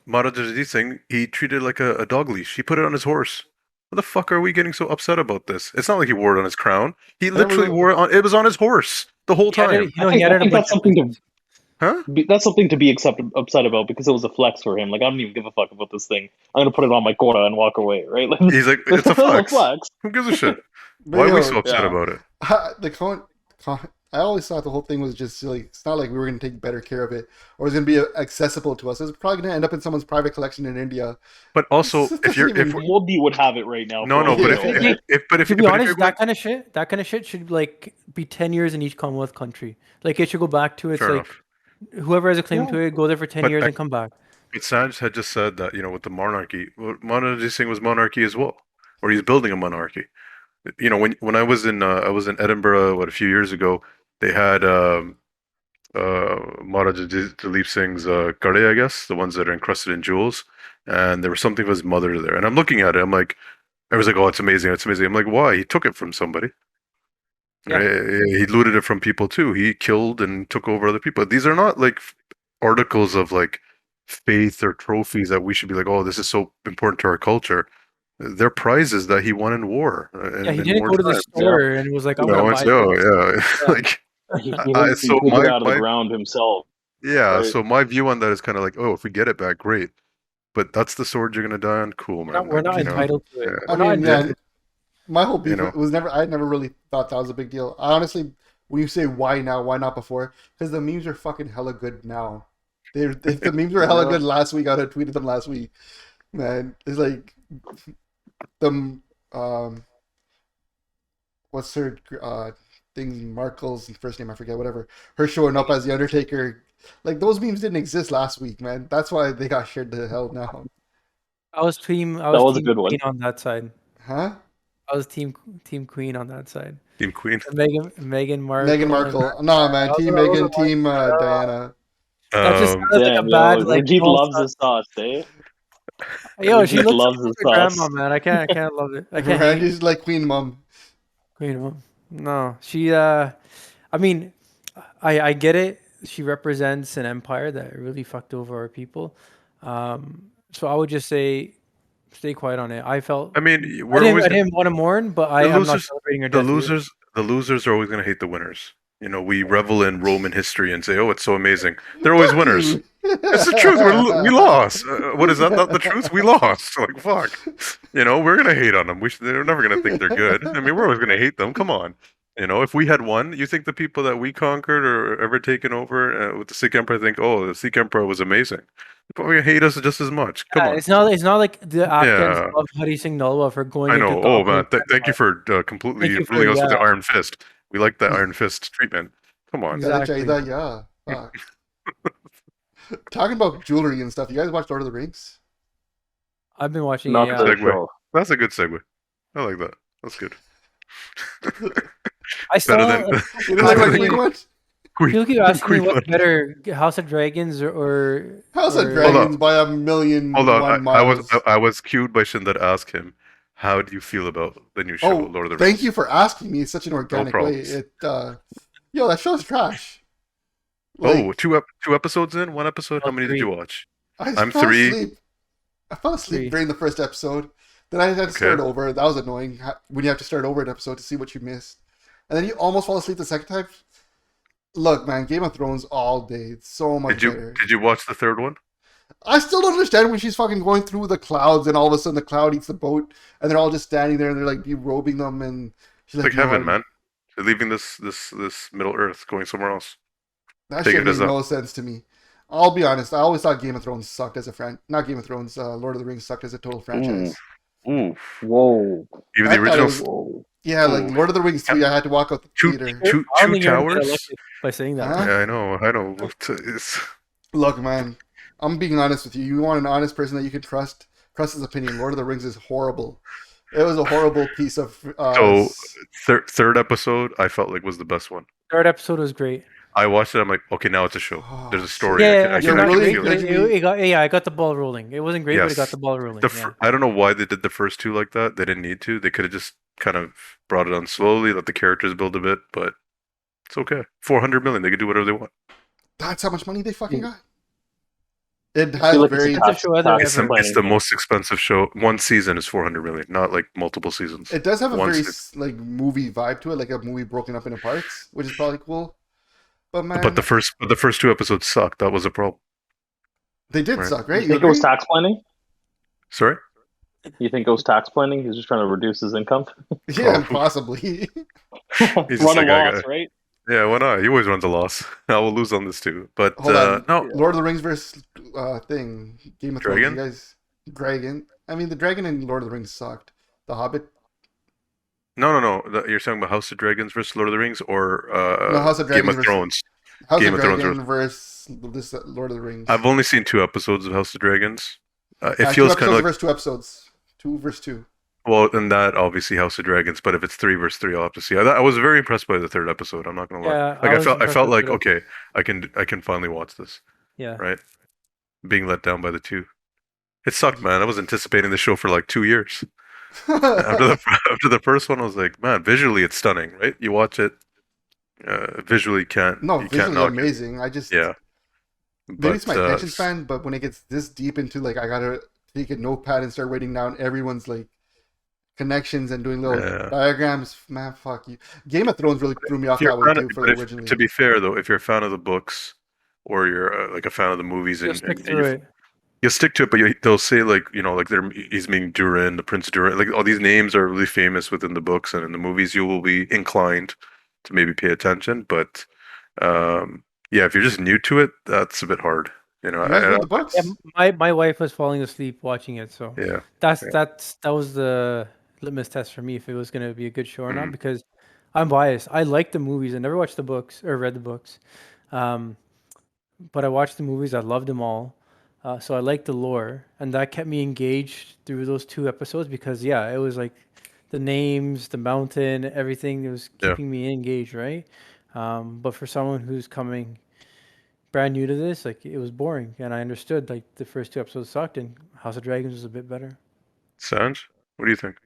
D: Maharaja Singh, he treated it like a dog leash. He put it on his horse. What the fuck are we getting so upset about this? It's not like he wore it on his crown. He literally wore it on. It was on his horse the whole
B: He had
D: time.
B: it, he had
C: I
B: it a
C: think
B: bunch
C: that's
B: of
C: something
B: places.
D: Huh?
C: that's something to be upset about because it was a flex for him. Like I don't even give a fuck about this thing. I'm gonna put it on my quota and walk away, right? Like,
D: He's like, it's a flex.
C: flex.
D: Who gives a shit?
A: but
D: Why are we
A: yo,
D: so upset
C: Yeah.
D: about it?
A: I always thought the whole thing was just like it's not like we were going to take better care of it or it's going to be accessible to us. It's probably going to end up in someone's private collection in India.
D: But also, if you're if
C: Modi would have it right now.
D: no,
C: for
D: no,
C: all
D: but
C: we
A: Yeah.
C: know.
D: if
B: To be
D: you're
B: honest,
D: going,
B: that kind of shit should like be 10 years in each Commonwealth country. Like it should go back to it's
D: fair
B: like
D: enough.
B: whoever has a claim
C: Yeah.
B: to it, go there for 10
D: But
B: years and come back.
D: But Sanj had just said that with the monarchy, Maharaja Singh was monarchy as well, or he's building a monarchy. You know, when I was in Edinburgh a few years ago, they had Maharaja Dalip Singh's kade, I guess, the ones that are encrusted in jewels, and there was something of his mother there. And I'm looking at it, I'm like, I was like, oh, it's amazing, it's amazing. I'm like, why? He took it from somebody.
B: Yeah.
D: Right? He looted it from people too. He killed and took over other people. These are not like articles of like faith or trophies that we should be like, oh, this is so important to our culture. They're prizes that he won in war
B: Yeah, he
D: in
B: didn't go to the
D: wartime.
B: store and was like,
D: You
B: I'm gonna
D: know,
B: buy
D: it's
B: this.
D: oh yeah,
B: Yeah.
D: like
C: He
D: so
C: didn't dig it out of the ground himself.
D: yeah,
C: Right.
D: so my view on that is kind of like, oh, if we get it back, great. But that's the sword you're gonna die on, cool, man.
B: We're not
D: Like, you know,
B: entitled to it.
D: yeah.
B: We're
A: I
B: not
A: mean,
B: entitled.
A: man, my whole beef
D: You know.
A: was never. I never really thought that was a big deal. I honestly, when you say why now, why not before? Because the memes are fucking hella good now. If the memes were hella good last week, I would have tweeted them last week. Man, it's like the what's her thing? Markle's first name I forget. Whatever. Her showing up as the Undertaker. Like those memes didn't exist last week, man. That's why they got shared to hell now.
B: I was team
C: was a
B: team
C: good one.
B: Queen on that side.
A: Huh?
B: I was team Queen on that side.
D: Team Queen.
B: And Meghan Markle.
A: Meghan Markle. Nah, man. Team
B: Those are
A: Meghan,
B: the
A: team Diana.
B: That just sounded like a
C: Damn,
B: bad
C: yo,
B: like.
C: Rajiv
B: small
C: loves
B: stuff.
C: his sauce, eh?
B: Yo, she
C: Rajiv
B: looks
C: loves
B: like
C: his
B: her
C: sauce.
B: grandma, man. I can't love it. I can't hate
A: Randy's like Queen Mom.
B: Queen Mom. No, she. I mean, I get it. She represents an empire that really fucked over our people. So I would just say, stay quiet on it. I felt.
D: I mean,
B: I
D: we're always
B: didn't want to mourn, but I
D: the
B: am not
D: losers.
B: celebrating her
D: The
B: death either.
D: losers are always gonna hate the winners. You know, we revel in Roman history and say, "Oh, it's so amazing." They're always
A: Fuck
D: winners.
A: you.
D: It's the truth. We lost. What is that? Not the truth. We lost. Like fuck. You know, we're gonna hate on them. They're never gonna think they're good. I mean, we're always gonna hate them. Come on. You know, if we had won, you think the people that we conquered or ever taken over with the Sikh Empire think, "Oh, the Sikh Empire was amazing." They probably hate us just as much. Come
B: Yeah,
D: on.
B: it's not like the Afghans
D: Yeah.
B: love Hari Singh Nalwa for going
D: I
B: into
D: know. Oh
B: dominant
D: man, thank you
B: empire.
D: for completely
B: Thank you for
D: ruling us with the iron fist. We like that iron fist treatment. Come on.
B: Exactly.
A: Yeah. Fuck. Talking about jewelry and stuff. You guys watch Lord of the Rings?
B: I've been watching.
C: Not
B: Yeah,
C: the
D: Segue.
C: show.
D: That's a good segue. I like that. That's good.
B: I still.
D: Better than
A: You didn't like
B: Queen-
A: Queen much?
B: People keep asking me
D: Queen
B: what's
D: one.
B: better, House of Dragons or
A: House of
B: or-
A: Dragons by a million
D: Hold on.
A: one
D: I
A: miles.
D: was cued by Shin that asked him, "How do you feel about the new show,
A: Oh,
D: Lord of the Rings?"
A: thank you for asking me. It's such an organic way.
D: problems.
A: Yo, that show's trash.
D: Oh, two episodes in, one episode. How many did you watch? I'm
A: fell
D: 3.
A: asleep. I fell asleep
B: 3.
A: during the first episode. Then I had to
D: Okay.
A: start over. That was annoying when you have to start over an episode to see what you missed. And then you almost fall asleep the second time. Look, man, Game of Thrones all day. It's so much better.
D: Did you watch the third one?
A: I still don't understand when she's fucking going through the clouds and all of a sudden the cloud eats the boat and they're all just standing there and they're like derobing them and she's
D: It's
A: like,
D: like heaven,
A: "No,
D: man. They're leaving this Middle Earth, going somewhere else.
A: That
D: Take
A: shit
D: it
A: made
D: as that.
A: no sense to me. I'll be honest. I always thought Game of Thrones sucked as a not Game of Thrones. Lord of the Rings sucked as a total franchise.
D: Ooh,
C: Whoa.
D: even
A: I
D: the
A: thought it
D: original
A: was-
C: Whoa.
A: Yeah, like
D: Ooh.
A: Lord of the Rings 3, I had to walk out the
D: two
A: theater.
D: two
B: I don't
D: two
B: think you're gonna get
D: towers.
B: elected by saying that.
A: Huh?
D: Yeah, I know. It's
A: Look, man, I'm being honest with you. You want an honest person that you can trust? Trust his opinion. Lord of the Rings is horrible. It was a horrible piece of.
D: so third episode. I felt like was the best one.
B: Third episode was great.
D: I watched it. I'm like, okay, now it's a show.
A: Oh,
D: There's a story.
B: Yeah,
D: I
B: it's
D: can
A: You're
B: not
A: really
B: great,
D: feel
B: but
D: it.
A: encouraging me.
B: it got the ball rolling. It wasn't great, but it got
D: Yes.
B: the ball rolling.
D: I don't know why they did the first two like that. They didn't need to. They could have just kind of brought it on slowly, let the characters build a bit, but it's okay. 400 million. They could do whatever they want.
A: That's how much money they fucking got. It
C: I
A: has
C: feel like it's
A: very.
C: a tax-
B: show ever.
C: tax
D: It's the
C: planning.
D: most expensive show. One season is 400 million, not like multiple seasons.
A: It does have a
D: One
A: very
D: se-
A: like movie vibe to it, like a movie broken up into parts, which is probably cool. But man,
D: But the first two episodes sucked. That was a problem.
A: they did
D: Right.
A: suck, right?
C: You think it was tax planning?
D: Sorry?
C: You think it was tax planning? He's just trying to reduce his income?
A: Yeah,
D: Oh.
A: possibly.
D: He's
C: Run
D: just
C: a
D: like, I
C: loss,
D: got-
C: right?
D: Yeah, why not? He always runs a loss. I will lose on this too. But
A: Hold on.
D: no,
A: Lord of the Rings versus thing Game of Thrones.
D: Dragon?
A: You guys, Dragon. I mean, the Dragon in Lord of the Rings sucked. The Hobbit.
D: no. You're talking about House of Dragons versus Lord of the Rings or
A: No, House of
D: Game
A: Dragons
D: of
A: versus-
D: Thrones?
A: House
D: Game
A: of
D: of Thrones
A: Dragon versus this Lord of the Rings.
D: I've only seen 2 episodes of House of Dragons. It
A: Two
D: feels
A: episodes
D: kind of like
A: versus 2 episodes. 2 versus 2.
D: Well, and that obviously House of Dragons, but if it's 3 versus 3, I'll have to see. I was very impressed by the third episode. I'm not gonna lie.
B: Yeah,
D: Like
B: I
D: I
B: was
D: felt
B: impressed with
D: like
B: it.
D: okay, I can finally watch this.
B: Yeah.
D: Right, being let down by the 2. It sucked, man. I was anticipating the show for like 2 years. After the after the first one, I was like, man, visually it's stunning, right? You watch it, visually
A: No,
D: you can't
A: visually
D: knock it.
A: amazing. I just
D: Yeah,
A: maybe it's
D: but
A: my attention span, but when it gets this deep into like I gotta take a notepad and start writing down everyone's like connections and doing little
D: Yeah.
A: diagrams, man, fuck you. Game of Thrones really threw me off
D: if you're
A: that
D: a
A: way
D: fan
A: too
D: of,
A: for
D: but
A: the
D: if,
A: originally.
D: to be fair though, if you're a fan of the books or you're like a fan of the movies
B: You'll
D: and,
B: stick
D: and
B: through it.
D: you'll stick to it, but they'll say like like he's meaning Durin, the Prince Durin, like all these names are really famous within the books, and in the movies you will be inclined to maybe pay attention, but yeah, if you're just new to it, that's a bit hard.
A: You guys read the books?
B: Yeah, my wife was falling asleep watching it, so
D: Yeah,
B: that was the litmus test for me if it was going to be a good show or not,
D: Mhm.
B: because I'm biased. I like the movies. I never watched the books or read the books, but I watched the movies. I loved them all, so I liked the lore, and that kept me engaged through those 2 episodes because it was like the names, the mountain, everything. It was
D: Yeah.
B: keeping me engaged, right? But for someone who's coming brand new to this, like it was boring, and I understood like the first 2 episodes sucked, and House of Dragons was a bit better.
D: Sanj, what do you think?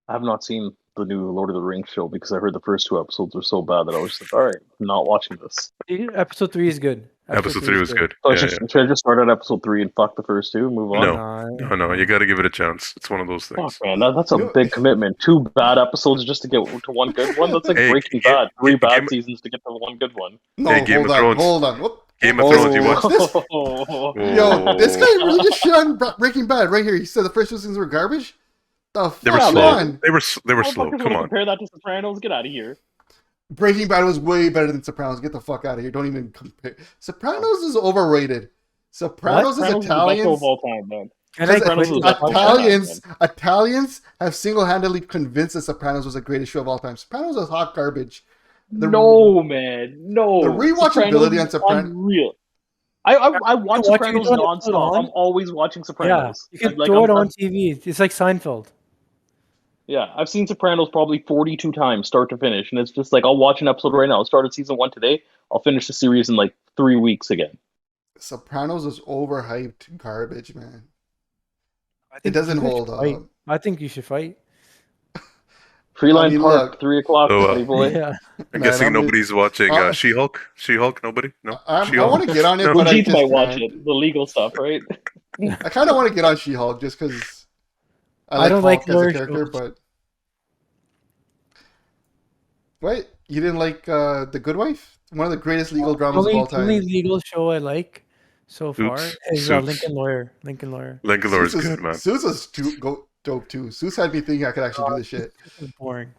C: I have not seen the new Lord of the Rings show because I heard the first 2 episodes were so bad that I was just like, all right, I'm not watching this.
B: Episode 3 is good.
D: Episode 3 was good.
C: So
D: Yeah,
C: should I just start at episode 3 and fuck the first 2 and move on?
D: No, you got to give it a chance. It's one of those
C: Fuck,
D: things.
C: man, that's a big commitment. 2 bad episodes just to get to one good one? That's like
D: Hey,
C: Breaking Bad. 3 bad seasons to get to one good one.
A: No,
D: Hey, Game of Thrones.
A: Hold on. Whoop.
D: Game of Thrones, you watched?
A: Yo, this guy really just shit on Breaking Bad right here. He said the first 2 seasons were garbage. The
D: They were
A: fuck,
D: slow.
A: man.
D: They were slow.
C: Motherfuckers
D: Come
C: wanna
D: on.
C: compare that to Sopranos? Get out of here.
A: Breaking Bad was way better than Sopranos. Get the fuck out of here. Don't even compare. Sopranos is overrated. Sopranos is
C: Sopranos is the best show
A: Italians.
C: of all time, man.
B: And I
C: Sopranos
B: quit
C: is the best show of all time,
A: Italians have single-handedly convinced The Sopranos was the greatest show of all time. Sopranos is hot garbage.
C: No, man, no.
A: The rewatchability on Sopranos.
C: Unreal. I watch Sopranos
B: you can
C: nonstop. I'm always watching
B: Yeah,
C: Sopranos.
B: you can
C: Like,
B: throw it
C: I'm-
B: on TV. It's like Seinfeld.
C: Yeah, I've seen Sopranos probably 42 times, start to finish, and it's just like I'll watch an episode right now. I started season 1 today. I'll finish the series in like 3 weeks again.
A: Sopranos is overhyped garbage, man.
B: I
A: It
B: think
A: doesn't
B: you guys
A: hold
B: should
A: up.
B: fight. I think you should fight.
C: Freeline
A: I mean,
C: Park,
A: look.
C: 3 o'clock,
D: Oh,
C: buddy boy.
B: Yeah.
D: I'm
A: Man,
D: guessing
A: I'm
D: nobody's watching
A: uh,
D: She-Hulk? She-Hulk? Nobody? No?
A: I
D: She-Hulk?
A: want to get on it,
D: No.
A: but I
C: Jeet
A: just
C: might watch
A: can't.
C: it. The legal stuff, right?
A: I kind of want to get on She-Hulk just because
B: I don't like
A: Hulk as a
B: lawyer
A: character,
B: shows.
A: but what? You didn't like The Good Wife? One of the greatest legal dramas of all
B: The only
A: time.
B: legal show I like so far is
D: Suits.
B: Lincoln Lawyer. Lincoln Lawyer.
D: Lincoln Lawyer is
A: Suits
D: good, man.
A: Suits was dope too. Suits had me thinking I could actually do this shit.
B: This is boring.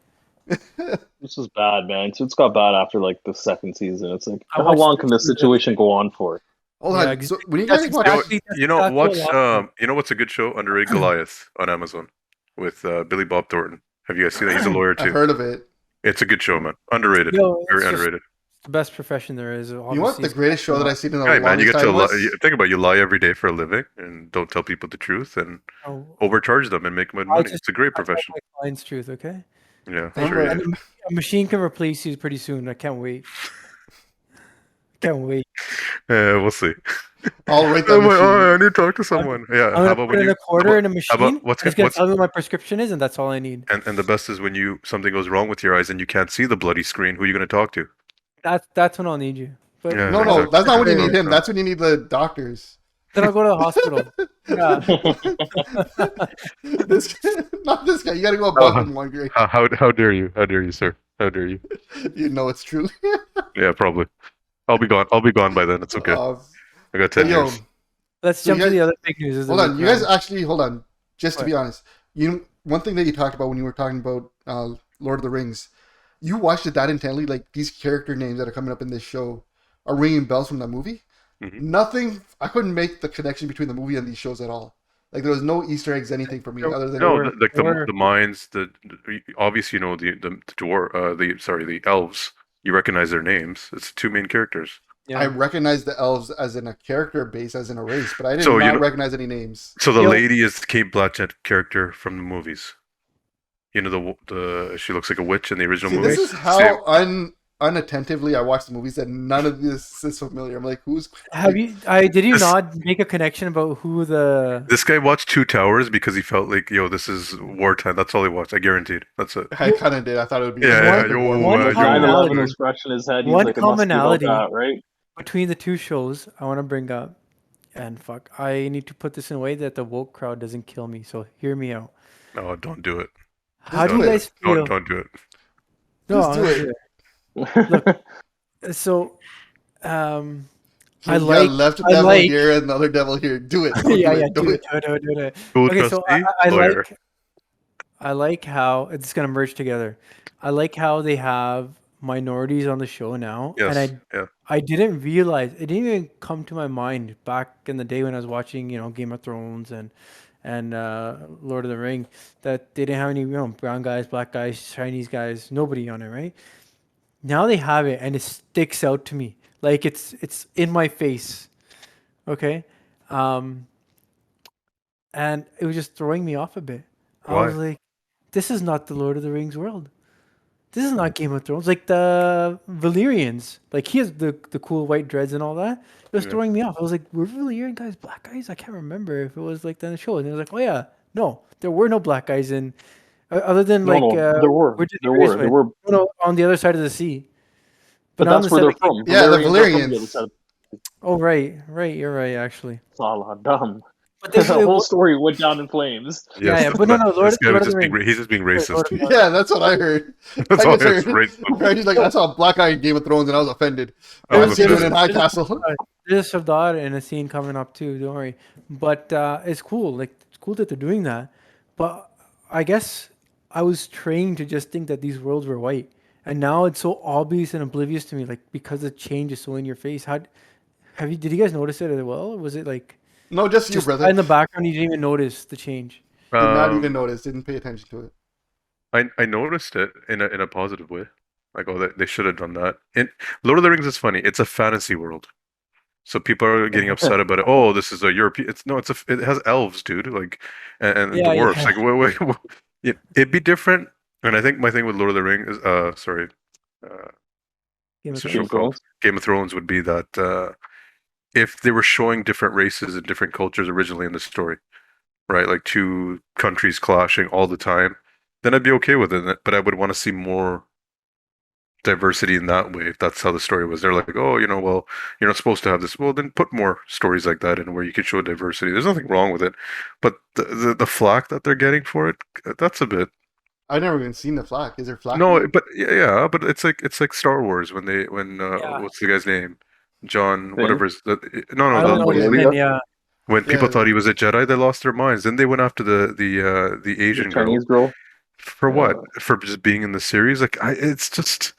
C: This is bad, man. So it's got bad after like the second season. It's like,
B: I
C: how
B: watched
C: long
B: the
C: can this
B: season.
C: situation go on for?
A: Hold
B: Yeah,
A: on. So when you
B: That's
A: guys watch,
B: exactly- that's
D: You know
B: exactly
D: what's
B: what happened.
D: you know what's a good show? Underrated Goliath on Amazon with Billy Bob Thornton. Have you guys seen that? He's a lawyer
A: I've
D: too.
A: heard of it.
D: It's a good show, man. Underrated.
B: Yo, it's
D: Very
B: just
D: underrated.
B: the best profession there is.
A: You know what? The greatest show that I've seen in a
D: Hey
A: long
D: man, you get
A: time
D: to
A: was.
D: think about it, you lie every day for a living and don't tell people the truth and overcharge them and make money. It's a great profession.
B: My client's truth, okay?
D: Yeah,
A: I'm
D: sure.
A: ready.
D: Yeah.
B: A machine can replace you pretty soon. I can't wait. Can't wait.
D: We'll see.
A: I'll rate that
D: Oh, my,
A: machine.
D: I need to talk to someone. Yeah,
B: I'm
D: how
B: gonna
D: about
B: put
D: when
B: in
D: you?
B: a quarter in a machine.
D: what's
B: it's gonna
D: what's
B: tell me what my prescription is, and that's all I need.
D: and the best is when something goes wrong with your eyes and you can't see the bloody screen. Who are you going to talk to?
B: That's when I'll need you. But
D: Yeah.
A: No,
D: Exactly.
A: that's not when you need him.
D: Yeah.
A: That's when you need the doctors.
B: then I'll go to the hospital. Yeah.
A: Not this guy. You gotta go above him one grade.
D: How dare you? How dare you, sir? How dare you?
A: You know it's true.
D: Yeah, probably. I'll be gone. I'll be gone by then. It's okay. I got 10
A: yo,
D: years.
B: Let's
A: So
B: jump
A: you
B: to
A: guys-
B: the other big news. Is the
A: hold on.
B: big
A: You guys
B: round.
A: actually hold on. Just to be honest, one thing that you talked about when you were talking about Lord of the Rings, you watched it that intently. Like these character names that are coming up in this show are ringing bells from that movie.
D: Mhm.
A: Nothing. I couldn't make the connection between the movie and these shows at all. Like there was no Easter eggs, anything for me other than
D: No,
B: Or-
D: the mines, obviously the dwarf, the elves. You recognize their names. It's the two main characters.
B: Yeah.
A: I recognize the elves as in a character base, as in a race, but I did
D: So,
A: not
D: you know-
A: recognize any names.
D: So the
B: Yo-
D: lady is the Kate Blanchett character from the movies. You know the she looks like a witch in the original
A: See,
D: movie.
A: this is how unattentively I watch the movies that none of this is familiar. I'm like, who's
B: Have you? Did you
D: This-
B: not make a connection about who the?
D: This guy watched Two Towers because he felt like, yo, this is wartime. That's all he watched. I guaranteed. That's it.
A: I kind of did. I thought it would be
D: Yeah,
A: more
D: yeah,
A: like a war
B: one
A: movie.
C: Like
B: commonality-
C: 9/11 was fresh in his head. He's
B: one
C: like, it must be about
B: commonality-
C: that, right?
B: Between the two shows, I want to bring up, and fuck, I need to put this in a way that the woke crowd doesn't kill me. So hear me out.
D: No, don't do it.
B: How do
A: do
B: you
A: it.
B: guys feel?
D: Don't do it.
B: No,
A: Just
B: I'm
A: do
B: gonna
A: it.
B: do it. So, um,
A: You
B: I
A: got
B: like.
A: left
B: I
A: devil
B: like.
A: here and the other devil here. Do it. Don't
B: Yeah,
A: do
B: yeah,
A: it.
B: do it.
D: Cool
B: Okay, so
D: trustee,
B: I
D: lawyer.
B: I like how it's gonna merge together. I like how they have minorities on the show now,
D: Yes.
B: and
D: Yeah.
B: I didn't realize it didn't even come to my mind back in the day when I was watching, Game of Thrones and Lord of the Ring, that they didn't have any, brown guys, black guys, Chinese guys, nobody on it, right? Now they have it, and it sticks out to me like it's in my face. Okay, and it was just throwing me off a bit. I
D: Why?
B: was like, this is not the Lord of the Rings world. This is not Game of Thrones. Like the Valyrians, like he has the cool white dreads and all that. It was
D: Yeah.
B: throwing me off. I was like, were Valyrian guys black guys? I can't remember if it was like that in the show. And it was like, oh yeah, no, there were no black guys in, other than
C: No,
B: like
C: no, there were.
B: where did
C: There
B: the race
C: were. There
B: went?
C: were.
B: No, on the other side of the sea.
C: But
B: not on
C: that's
B: the
C: where
B: side
C: they're
B: of
C: from.
A: Yeah, the
C: are from the other
A: Valyrians.
C: side of-
B: Oh right. You're right actually.
C: Salah, dumb.
B: But
C: The
B: this
C: whole story went down in flames.
B: Yeah,
D: Yes,
B: but no, Lord-
D: this guy
B: Lord
D: was
B: of
D: just
B: the
D: being,
B: Rings.
D: he's just being
B: Lord
D: racist.
B: of the-
A: Yeah, that's what I heard.
D: That's
A: I
D: all
A: just
D: it's
A: heard.
D: racist.
A: Right, he's like, I saw a black guy in Game of Thrones and I was offended.
D: I
A: I
D: was
A: see it in
D: offended.
A: High Castle.
B: There's a Savdar and a scene coming up too. Don't worry, but it's cool. Like it's cool that they're doing that. But I guess I was trained to just think that these worlds were white, and now it's so obvious and oblivious to me. Like because the change is so in your face. Did you guys notice it as well? Or was it like
A: No, just you,
B: just
A: brother.
B: in the background? You didn't even notice the change.
A: Did not
D: Um,
A: even notice. Didn't pay attention to it.
D: I noticed it in a positive way. Like, oh, they should have done that. In Lord of the Rings is funny. It's a fantasy world, so people are getting upset about it. Oh, this is a European. It has elves, dude. Like, and
B: Yeah,
D: dwarfs.
B: yeah.
D: Like, wait. It'd be different. And I think my thing with Lord of the Rings is, sorry,
B: Game of
D: what's the
B: Thrones.
D: show
C: Game of
D: called?
C: Thrones.
D: Game of Thrones would be that if they were showing different races and different cultures originally in the story, right? Like two countries clashing all the time, then I'd be okay with it. But I would want to see more diversity in that way. If that's how the story was, they're like, oh, well, you're not supposed to have this. Well, then put more stories like that in where you can show diversity. There's nothing wrong with it, but the flack that they're getting for it, that's a bit.
A: I've never even seen the flag. Is there flag?
D: No, but yeah, but it's like Star Wars when
B: Yeah.
D: what's the guy's name? John,
C: Finn?
D: whatever's the no
B: I
D: no
B: don't
D: the,
B: know his
C: Boyega?
B: name. Yeah,
D: when people
A: Yeah.
D: thought he was a Jedi, they lost their minds. Then they went after the
C: The
D: Asian girl.
C: Chinese girl.
D: For what? For just being in the series? Like, it's just,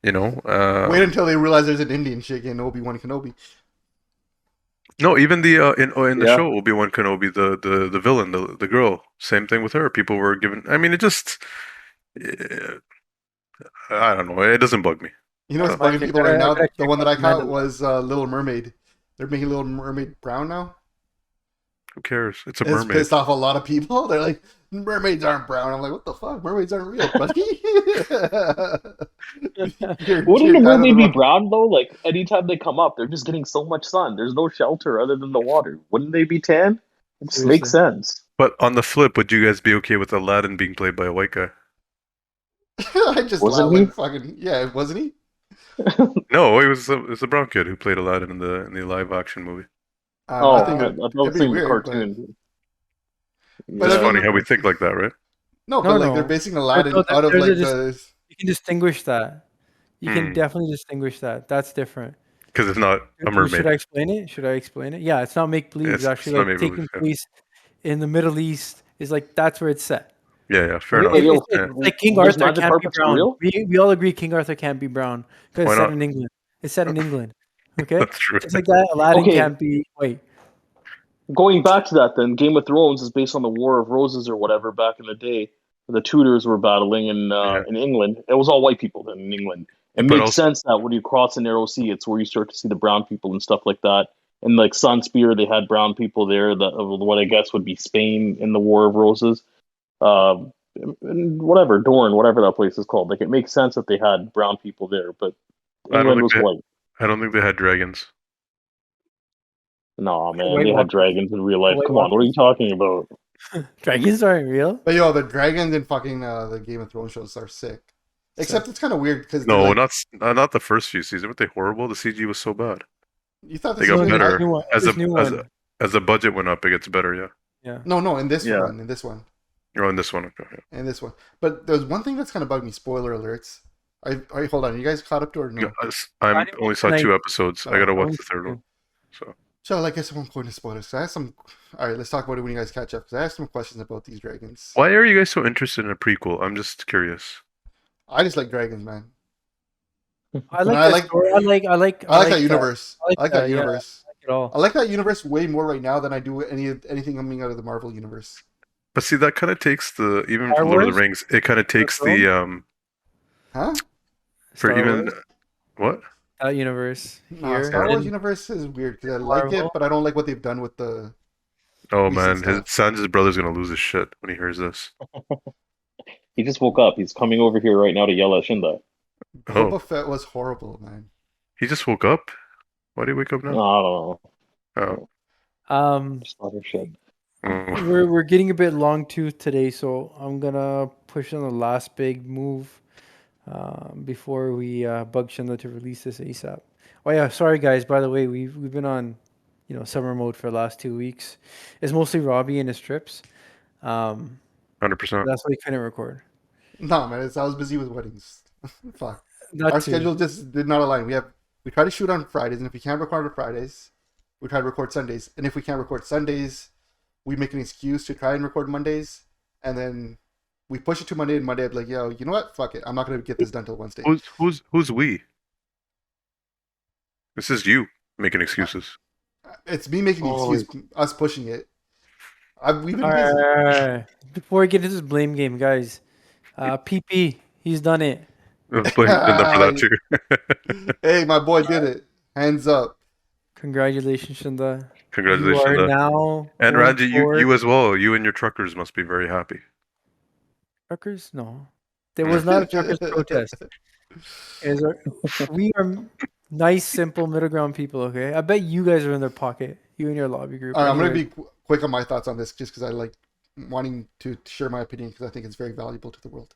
A: Wait until they realize there's an Indian chick in Obi-Wan Kenobi.
D: no, even the in the
C: Yeah.
D: show Obi-Wan Kenobi, the villain, the girl, same thing with her. People were given. I mean, it just, I don't know. It doesn't bug me.
A: You know what's
B: Well,
A: bugging
B: I
A: people
B: gotta-
A: right now?
B: I gotta
A: The
B: check
A: one that I
B: out
A: caught
B: Mandalorian.
A: was Little Mermaid. They're making Little Mermaid brown now.
D: Who cares? It's a
A: It's
D: mermaid.
A: pissed off a lot of people. They're like, mermaids aren't brown. I'm like, what the fuck? Mermaids aren't real, buddy.
C: Wouldn't a mermaid be brown though? Like anytime they come up, they're just getting so much sun. There's no shelter other than the water. Wouldn't they be tan? It just makes sense.
D: But on the flip, would you guys be okay with Aladdin being played by a white guy?
A: I just
C: Wasn't
A: laughed
C: he?
A: like fucking wasn't he?
D: No, it was a brown kid who played Aladdin in the live action movie.
A: I think
C: I
A: it'd
C: thought it
A: be
C: was in the
A: weird,
C: cartoon.
A: But
D: It's
A: I
D: funny
A: mean-
D: how we think like that, right?
A: No,
B: No,
A: but like
B: no.
A: they're basing Aladdin
B: no,
A: out of
B: there's a
A: like
B: dis-
A: the.
B: you can distinguish that. You can
D: Hmm.
B: definitely distinguish that. That's different.
D: Because it's not a mermaid.
B: Should I explain it? Should I explain it? Yeah, it's not make believe. It's
D: It's
B: actually
D: not
B: like
D: make-believe,
B: taking
D: yeah.
B: place in the Middle East. Is like that's where it's set.
D: Yeah, fair
B: It-
D: enough.
B: it's,
C: Yeah.
B: it's like King
C: Those
B: Arthur
C: magic
B: can't be
C: carpets are
B: brown.
C: real?
B: We all agree King Arthur can't be brown because
D: Why
B: it's set
D: not?
B: in England. It's set in England. Okay,
D: That's true.
B: it's like that. Aladdin
C: Okay.
B: can't be white.
C: Going back to that, then Game of Thrones is based on the War of Roses or whatever back in the day. The Tudors were battling in England. It was all white people then in England. It
D: But
C: makes
D: also-
C: sense that when you cross the narrow sea, it's where you start to see the brown people and stuff like that. And like Sunspear, they had brown people there. That what I guess would be Spain in the War of Roses. whatever Dorne, whatever that place is called. Like it makes sense that they had brown people there, but England was white.
D: I don't think they had dragons.
C: Nah, man,
B: White
C: they had
B: Walkers?
C: dragons in real life.
B: White
C: Come on, what are you talking about?
B: Dragons aren't real.
A: But yo, the dragons in fucking the Game of Thrones shows are sick. Except it's kind of weird because
D: No,
A: like,
D: not the first few seasons. Weren't they horrible? The CG was so bad.
A: you thought
D: They
A: this
D: got
A: was
D: better
B: New one.
D: as
B: This new one.
D: as the budget went up. It gets better. Yeah.
B: Yeah.
A: No, in this
C: Yeah.
A: one, in this one,
D: Oh, in this one. Okay. Yeah.
A: in this one. But there's one thing that's kind of bugged me. Spoiler alerts. Hold on. You guys caught up to it or no?
D: I
B: I didn't
D: only saw
B: tonight.
D: 2 episodes. I gotta
A: Oh,
D: watch the third one. So
A: So I guess I won't go into spoilers. So I have some. All right, let's talk about it when you guys catch up. Because I have some questions about these dragons.
D: why are you guys so interested in a prequel? I'm just curious.
A: I just like dragons, man.
B: I like
A: I
B: that
A: like-
B: story. I like
A: that universe.
B: I like
A: I like that
B: that, yeah.
A: universe.
B: It all.
A: I like that universe way more right now than I do anything coming out of the Marvel universe.
D: But see, that kind of takes the even
B: Star
D: for Lord of
B: Wars?
D: the Rings. It kind of takes
B: Star
D: the
A: Huh?
D: for
B: Star
D: even
B: Wars,
D: what?
B: that universe
A: Nah,
B: here.
A: Star Wars
B: and-
A: universe is weird because I like it,
B: Marvel?
A: but I don't like what they've done with the.
D: Oh
A: Recent
D: man,
A: stuff.
D: Sanjay's brother's gonna lose his shit when he hears this.
C: He just woke up. He's coming over here right now to yell at Shinda.
D: Oh.
A: Boba Fett was horrible, man.
D: He just woke up. Why did he wake up
C: I
D: now?
C: don't know.
D: Oh.
C: Just other shit.
D: Mm.
B: We're getting a bit long tooth today, so I'm gonna push on the last big move before we bug Shinda to release this ASAP. Oh yeah, sorry guys. By the way, we've been on summer mode for the last 2 weeks. It's mostly Robbie and his trips.
D: 100%.
B: That's why we couldn't record.
A: No, man, I was busy with weddings. Fuck.
B: That
A: Our
B: too.
A: schedule just did not align. We try to shoot on Fridays, and if we can't record on Fridays, we try to record Sundays. And if we can't record Sundays, we make an excuse to try and record Mondays, and then we push it to Monday. And Monday, I'd be like, yo, you know what? Fuck it. I'm not gonna get this done till Wednesday.
D: Who's we? This is you making excuses.
A: It's me making the
C: Oh.
A: excuse, us pushing it. We've been
B: All
A: busy.
B: right. Before we get into this blame game, guys, PP, he's done it.
D: Blame Linda for that too.
A: Hey, my boy did it. Hands up.
B: Congratulations, Shinda.
D: Congratulations,
B: You are
D: Linda.
B: now
D: And
B: going
D: Randy,
B: forward-
D: you as well. You and your truckers must be very happy.
B: Truckers? No, there was not a truckers protest. We are nice, simple, middle ground people. Okay, I bet you guys are in their pocket. You and your lobby group.
A: All right, I'm gonna
B: Anyway,
A: be quick on my thoughts on this, just because I like wanting to share my opinion because I think it's very valuable to the world.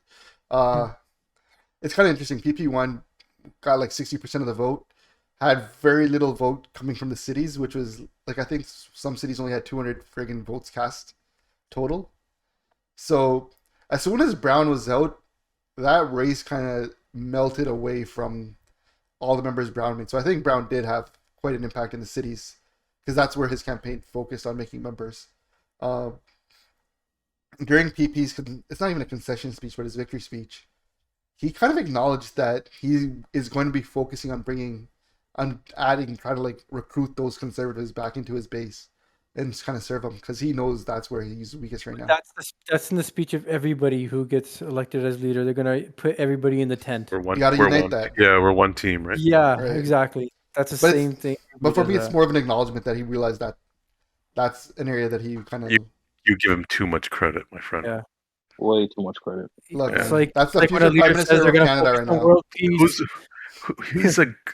A: It's kind of interesting. PP1 got like 60% of the vote. Had very little vote coming from the cities, which was like I think some cities only had 200 friggin' votes cast total. So as soon as Brown was out, that race kind of melted away from all the members Brown made. So I think Brown did have quite an impact in the cities because that's where his campaign focused on making members. During PP's, it's not even a concession speech, but his victory speech, he kind of acknowledged that he is going to be focusing on trying to like recruit those conservatives back into his base and just kind of serve them because he knows that's where he's weakest right now.
B: that's in the speech of everybody who gets elected as leader. They're gonna put everybody in the tent.
D: We're one.
A: You gotta
D: we're
A: unite
D: one.
A: that.
D: Yeah, we're one team, right?
B: Yeah,
A: Right.
B: exactly. That's the
A: But
B: same thing.
A: But for
B: Because,
A: me, it's more of an acknowledgement that he realized that that's an area that he kind of
D: You give him too much credit, my friend.
B: Yeah.
C: Way too much credit.
A: look.
B: It's
A: man,
B: like
A: that's the
B: like when a
A: future prime
B: leader says
A: minister
B: they're
A: of
B: gonna
A: Canada
B: focus
A: right
B: on
A: now.
B: world peace.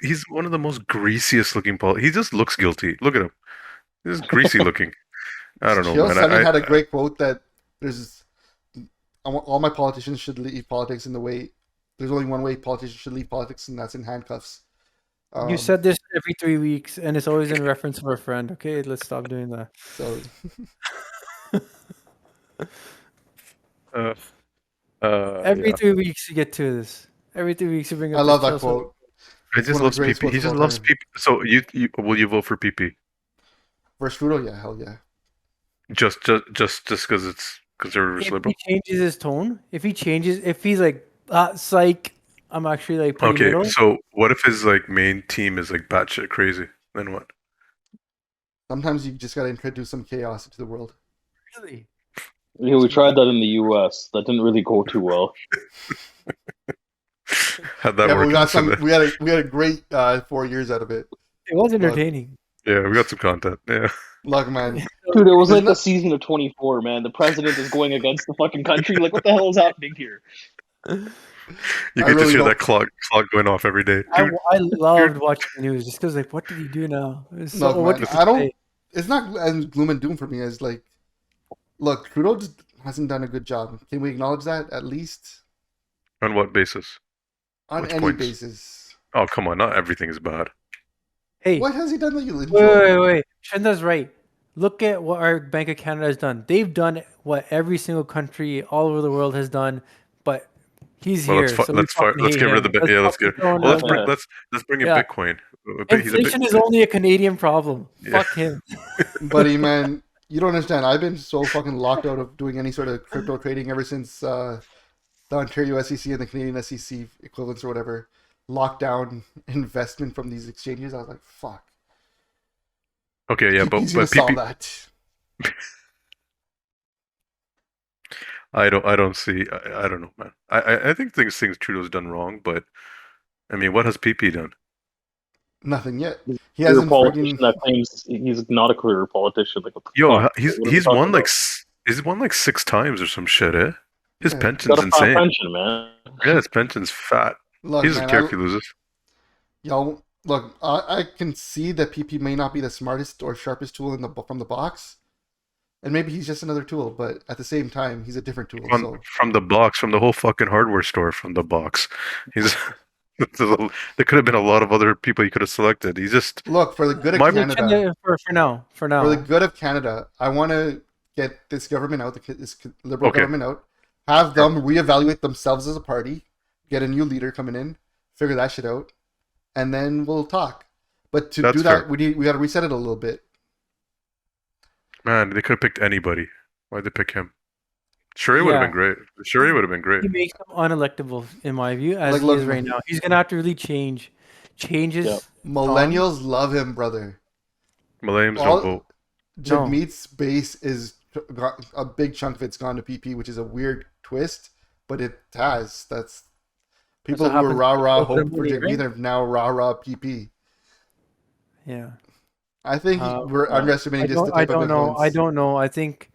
D: He's one of the most greasiest looking He just looks guilty. Look at him. He's greasy looking. I don't know,
A: Jill
D: man.
A: Sunny had a great quote that all my politicians should leave politics in the way. There's only one way politicians should leave politics, and that's in handcuffs.
B: You said this every 3 weeks, and it's always in reference to our friend. Okay, let's stop doing that.
A: so.
B: Every
D: Yeah.
B: 3 weeks you get to this. Every 3 weeks you bring up.
A: I love
B: this
A: that
B: Chelsea-
A: quote.
D: He
A: It's
D: just
A: one of
D: loves
A: the greatest
D: PP. He
A: quotes of
D: just
A: all
D: loves
A: time.
D: PP. So you will you vote for PP?
A: Versus Trudeau, yeah, hell yeah.
D: Just because it's conservative
B: If
D: liberal?
B: he changes his tone, if he's like, psych, I'm actually like pretty
D: Okay,
B: middle.
D: so what if his like main team is like batshit crazy? Then what?
A: Sometimes you just gotta introduce some chaos into the world.
B: Really?
C: Yeah, we tried that in the U.S. That didn't really go too well.
D: How'd that
A: Yeah, but
D: work?
A: we got
D: out?
A: some. We had a great 4 years out of it.
B: It was entertaining.
D: Yeah, we got some content. Yeah.
A: Look, man.
C: Dude, it was
A: Isn't
C: like the
A: that-
C: season of 24, man. The president is going against the fucking country. Like, what the hell is happening here?
D: You
A: I
D: could just
A: really
D: hear
A: don't.
D: that clock going off every day.
B: I,
D: Dude,
B: I loved watching the news just because, like, what did he do now? It's
A: Look,
B: what
A: man.
B: did he
A: I don't.
B: say?
A: It's not as gloom and doom for me as like. Look, Trudeau just hasn't done a good job. Can we acknowledge that at least
D: on what basis?
A: on
D: Which
A: any
D: points?
A: basis?
D: Oh, come on. Not everything is bad.
B: Hey,
A: What has he done that you
B: wait,
A: enjoy?
B: wait. Shenda's right. Look at what our Bank of Canada has done. They've done what every single country all over the world has done, but he's
D: Well,
B: here, so we fucking
D: let's
B: hate
D: get rid
B: him.
D: of the bit. Yeah, let's
B: fucking
D: get.
B: throw him
D: Well,
B: out there.
D: let's bring in
B: Yeah.
D: Bitcoin. He's a bit.
B: Inflation is only a Canadian problem.
D: Yeah.
B: Fuck him.
A: Buddy, man, you don't understand. I've been so fucking locked out of doing any sort of crypto trading ever since the Ontario SEC and the Canadian SEC equivalents or whatever locked down investment from these exchanges. I was like, fuck.
D: Okay, yeah,
A: He's gonna
D: but
A: solve
D: PP,
A: that.
D: I don't see. I don't know, man. I think things Trudeau's done wrong, but I mean, what has PP done?
A: Nothing yet. He
C: Career
A: hasn't
C: politician
A: friggin'
C: that claims he's not a career politician. Like, what the
D: Yo,
C: fuck? What are we
D: he's
C: talking
D: won
C: about?
D: he's won like 6 times or some shit, eh? His
A: Yeah.
D: pension's
C: Got a fat
D: insane.
C: pension, man.
D: Yeah, his pension's fat.
A: Look,
D: He doesn't
A: man.
D: care if he loses.
A: Yo, look. I can see that PP may not be the smartest or sharpest tool from the box, and maybe he's just another tool. But at the same time, he's a different tool. So
D: From the box, from the whole fucking hardware store, from the box. He's there could have been a lot of other people you could have selected. He's just
A: look, for the good of
D: My-
A: Canada.
B: For now.
A: For the good of Canada, I want to get this government out, this Liberal
D: Okay.
A: government out, have them reevaluate themselves as a party, get a new leader coming in, figure that shit out, and then we'll talk. But to
D: That's
A: do that,
D: fair.
A: we got to reset it a little bit.
D: man. They could have picked anybody. Why'd they pick him? Sherry would have
B: Yeah.
D: been great. Sherry would have been great.
B: He makes him unelectable, in my view, as
A: Like,
B: he
A: look,
B: is right now. He's gonna have to really change. Changes.
C: Yeah.
A: Millennials love him, brother.
D: Millennials
A: All-
D: don't vote.
B: No.
A: Jagmeet's base is a big chunk of it's gone to PP, which is a weird twist, but it has. That's people
B: what
A: who were
B: happens
A: rah rah
B: with
A: hope for
B: everybody,
A: Jagmeet are now rah rah PP.
B: Yeah.
A: I think we're underestimating just the
B: I
A: type of
B: don't know.
A: influence.
B: I don't know. I think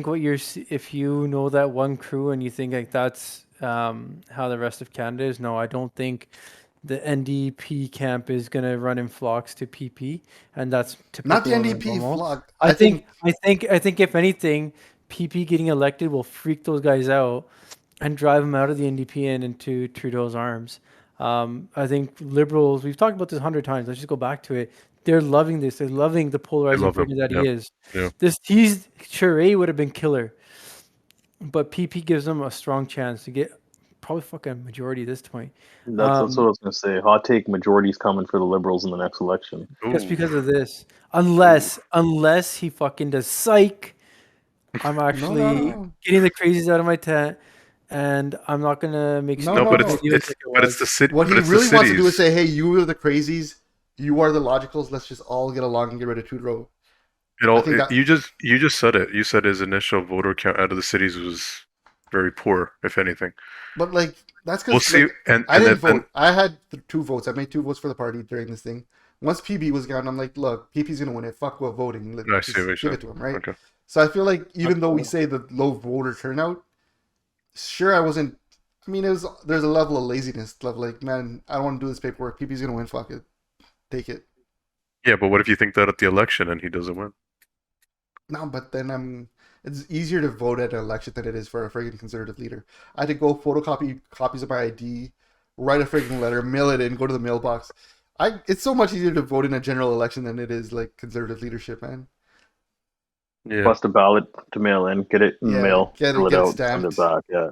B: what if you know that one crew and you think like that's how the rest of Canada is. No, I don't think the NDP camp is gonna run in flocks to PP, and that's typical
A: Not the
B: of
A: NDP
B: normal.
A: flock.
B: I think if anything, PP getting elected will freak those guys out and drive them out of the NDP and into Trudeau's arms. I think Liberals, we've talked about this 100 times. Let's just go back to it. They're loving this. They're loving the polarizing
D: love him.
B: figure that
D: Yeah.
B: he is.
D: Yeah.
B: He's Charest would have been killer, but PP gives them a strong chance to get probably fucking majority at this point.
C: That's what I was gonna say. Hot take: majority's coming for the Liberals in the next election.
B: Just
D: Ooh.
B: because of this. Unless he fucking does psych, I'm actually
A: no.
B: getting the crazies out of my tent, and I'm not gonna make
A: No,
B: stupid
A: no,
D: but
A: no.
B: videos like it
D: but
B: was.
D: it's the city.
A: What he
D: but it's
A: really
D: the
A: wants to do is
D: cities.
A: say, "Hey, you are the crazies. You are the logicals. Let's just all get along and get rid of Trudeau." I think that-
D: You just said it. You said his initial voter count out of the cities was very poor, if anything.
A: But like that's
D: We'll
A: because
D: see. And
A: I didn't
D: then,
A: vote. I had 2 votes. I made 2 votes for the party during this thing. Once PB was gone, I'm like, look, PP's gonna win it. Fuck what voting. Let's
D: I see
A: just
D: what you're
A: give it
D: saying.
A: to him, right?
D: Okay.
A: So I feel like even though we say the low voter turnout, sure I wasn't. I mean, there's a level of laziness. Of like, man, I don't want to do this paperwork. PP's gonna win. Fuck it, take it.
D: Yeah, but what if you think that at the election and he doesn't win?
A: No, but then it's easier to vote at an election than it is for a friggin' conservative leader. I had to go photocopy copies of my ID, write a friggin' letter, mail it in, go to the mailbox. It's so much easier to vote in a general election than it is like conservative leadership, man.
D: Yeah.
C: Bust a ballot to mail in, get it in the
A: Yeah,
C: mail,
A: get it-
C: fill it
A: get it
C: out, send it
A: stamped.
C: back. Yeah.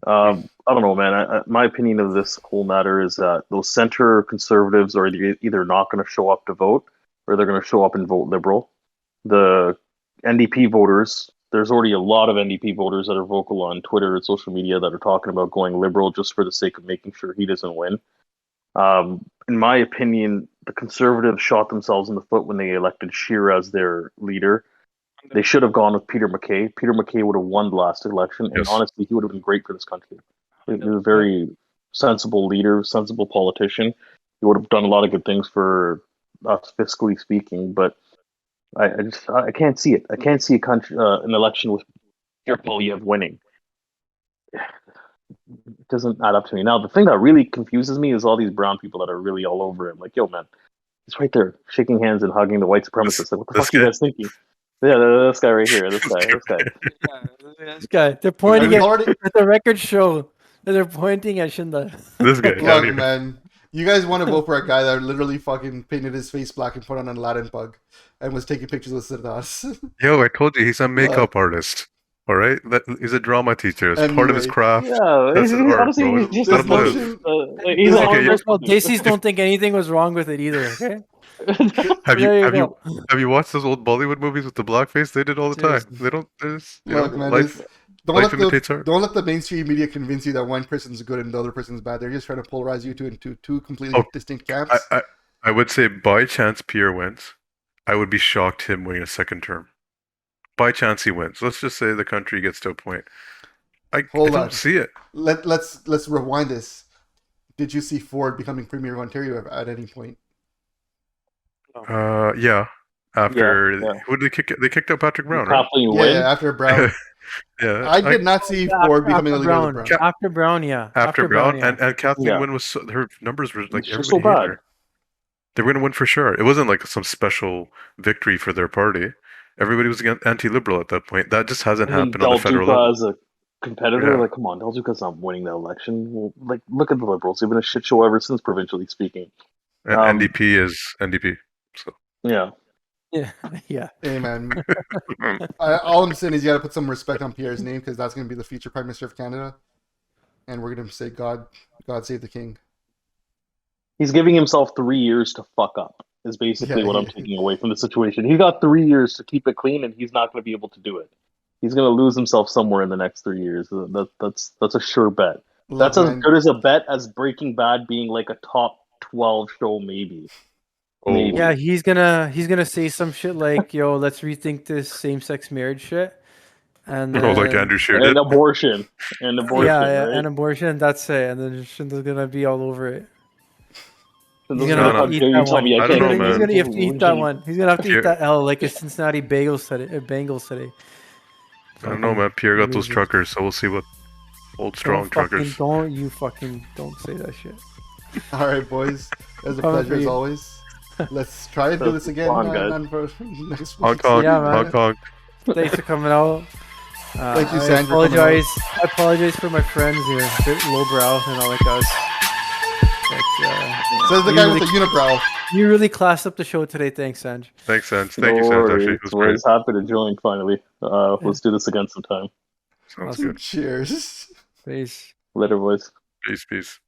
C: I don't know, man. My opinion of this whole matter is that those center conservatives are either not going to show up to vote, or they're going to show up and vote Liberal. The NDP voters, there's already a lot of NDP voters that are vocal on Twitter and social media that are talking about going Liberal just for the sake of making sure he doesn't win. In my opinion, the Conservatives shot themselves in the foot when they elected Scheer as their leader. They should have gone with Peter MacKay. Peter MacKay would have won the last election, and
D: Yes.
C: honestly, he would have been great for this country. He was a very sensible leader, sensible politician. He would have done a lot of good things for us, fiscally speaking. But I can't see it. I can't see a country an election with Pierre Poilievre winning. It doesn't add up to me. Now, the thing that really confuses me is all these brown people that are really all over him. Like, yo, man, he's right there, shaking hands and hugging the white supremacists. Like, what the
D: This
C: fuck are you
D: guy.
C: guys thinking? Yeah, this guy right here. This guy.
B: This guy, they're pointing
A: Have you
B: at,
A: already-
B: at the record show. They're pointing at Shinda.
D: This guy.
A: Look,
D: Yeah.
A: man, you guys want to vote for a guy that literally fucking painted his face black and put on an Aladdin bug and was taking pictures with Siddharth.
D: Yo, I told you he's a makeup artist. All right, he's a drama teacher. It's part of his
A: Anyway.
D: craft.
C: Yeah,
D: That's an art,
C: honestly,
D: bro.
C: he's just
D: Let
A: This
D: him live.
A: motion,
C: he's
D: Okay,
C: a
D: yeah.
B: First of all, Daisies don't think anything was wrong with it either. Okay.
D: Have
B: There you
D: you
B: go.
D: have you watched those old Bollywood movies with the blackface? They did all the time.
B: Seriously.
D: They don't. There's, you
A: look,
D: know,
A: man,
D: life. life imitates art.
A: don't let the mainstream media convince you that one person's good and the other person's bad. They're just trying to polarize you into two completely distinct camps.
D: I would say by chance Pierre wins. I would be shocked him winning a second term. By chance he wins. Let's just say the country gets to a point. I
A: Hold
D: don't
A: on.
D: see it.
A: Let's rewind this. Did you see Ford becoming Premier of Ontario at any point?
D: Yeah. After
C: Yeah.
D: who did they kick? They kicked out Patrick Brown, right?
C: Kathleen
A: Yeah,
C: Wynne.
A: after Brown.
D: Yeah.
A: I did not see Ford becoming the leader of the
B: Brown.
A: Brown.
B: After Brown, yeah.
D: After Brown,
B: yeah.
D: and Kathleen
C: Yeah.
D: Wynne was her numbers were like
C: She was
D: everybody
C: so
D: hated
C: bad.
D: her. They were going to win for sure. It wasn't like some special victory for their party. Everybody was anti-liberal at that point. That just hasn't
C: And then
D: happened on
C: Del
D: the federal
C: Duca
D: level.
C: as a competitor,
D: Yeah.
C: like, come on, Del Duca's not winning the election. Well, like, look at the Liberals. They've been a shit show ever since, provincially speaking.
D: And NDP is NDP. So
C: Yeah.
B: Yeah. Yeah.
A: Hey, man. All I'm saying is you got to put some respect on Pierre's name because that's going to be the future Prime Minister of Canada. And we're going to say, God save the king.
C: He's giving himself 3 years to fuck up, is basically
A: Yeah,
C: what I'm
A: yeah.
C: taking away from the situation. He's got 3 years to keep it clean, and he's not going to be able to do it. He's going to lose himself somewhere in the next 3 years. That's a sure bet.
A: Look,
C: That's as
A: man,
C: good as a bet as Breaking Bad being like a top 12 show, maybe.
D: Oh.
C: Maybe.
B: Yeah, he's gonna say some shit like, "Yo, let's rethink this same-sex marriage shit," and
D: oh, like
B: then-
D: Andrew Scheer
C: And
D: did.
C: abortion. And abortion,
B: yeah,
C: right?
B: and abortion. That's it. And then Shinda's gonna be all over it.
C: And
B: He's
C: those
B: gonna
C: are
B: have
C: how
B: to eat
C: dare you
B: that
C: tell
B: one.
C: me I
D: I
C: can't
D: don't know,
C: get
B: He's
D: man.
B: gonna have to eat that one. He's gonna have to
D: Pierre-
B: eat that L like a Cincinnati Bengals today.
D: I don't know, man. Pierre got those truckers, so we'll see what old strong truckers.
B: Don't say that shit.
A: all right, boys. It was a
B: Coming
A: pleasure
B: for
A: as
B: you.
A: always. Let's try and do this again
C: Fun, guys.
A: next
D: Hong
A: week.
D: Kong,
B: Yeah, man.
D: Hong Kong.
B: Thanks for coming out.
A: Thank you,
B: I
A: Sandra, for coming
B: apologize. I apologize for my friends here. A bit lowbrow and all like us. But,
A: Says the
B: you
A: guy
B: really-
A: with the unibrow.
B: you really classed up the show today. Thanks, Sanj.
D: Thanks, Sanj. Thank you, Sanj. Actually, it was great.
C: was happy to join finally. Let's do this again sometime.
D: Sounds
B: Awesome.
D: good.
A: Cheers.
B: Peace.
C: Later, boys.
D: Peace, peace.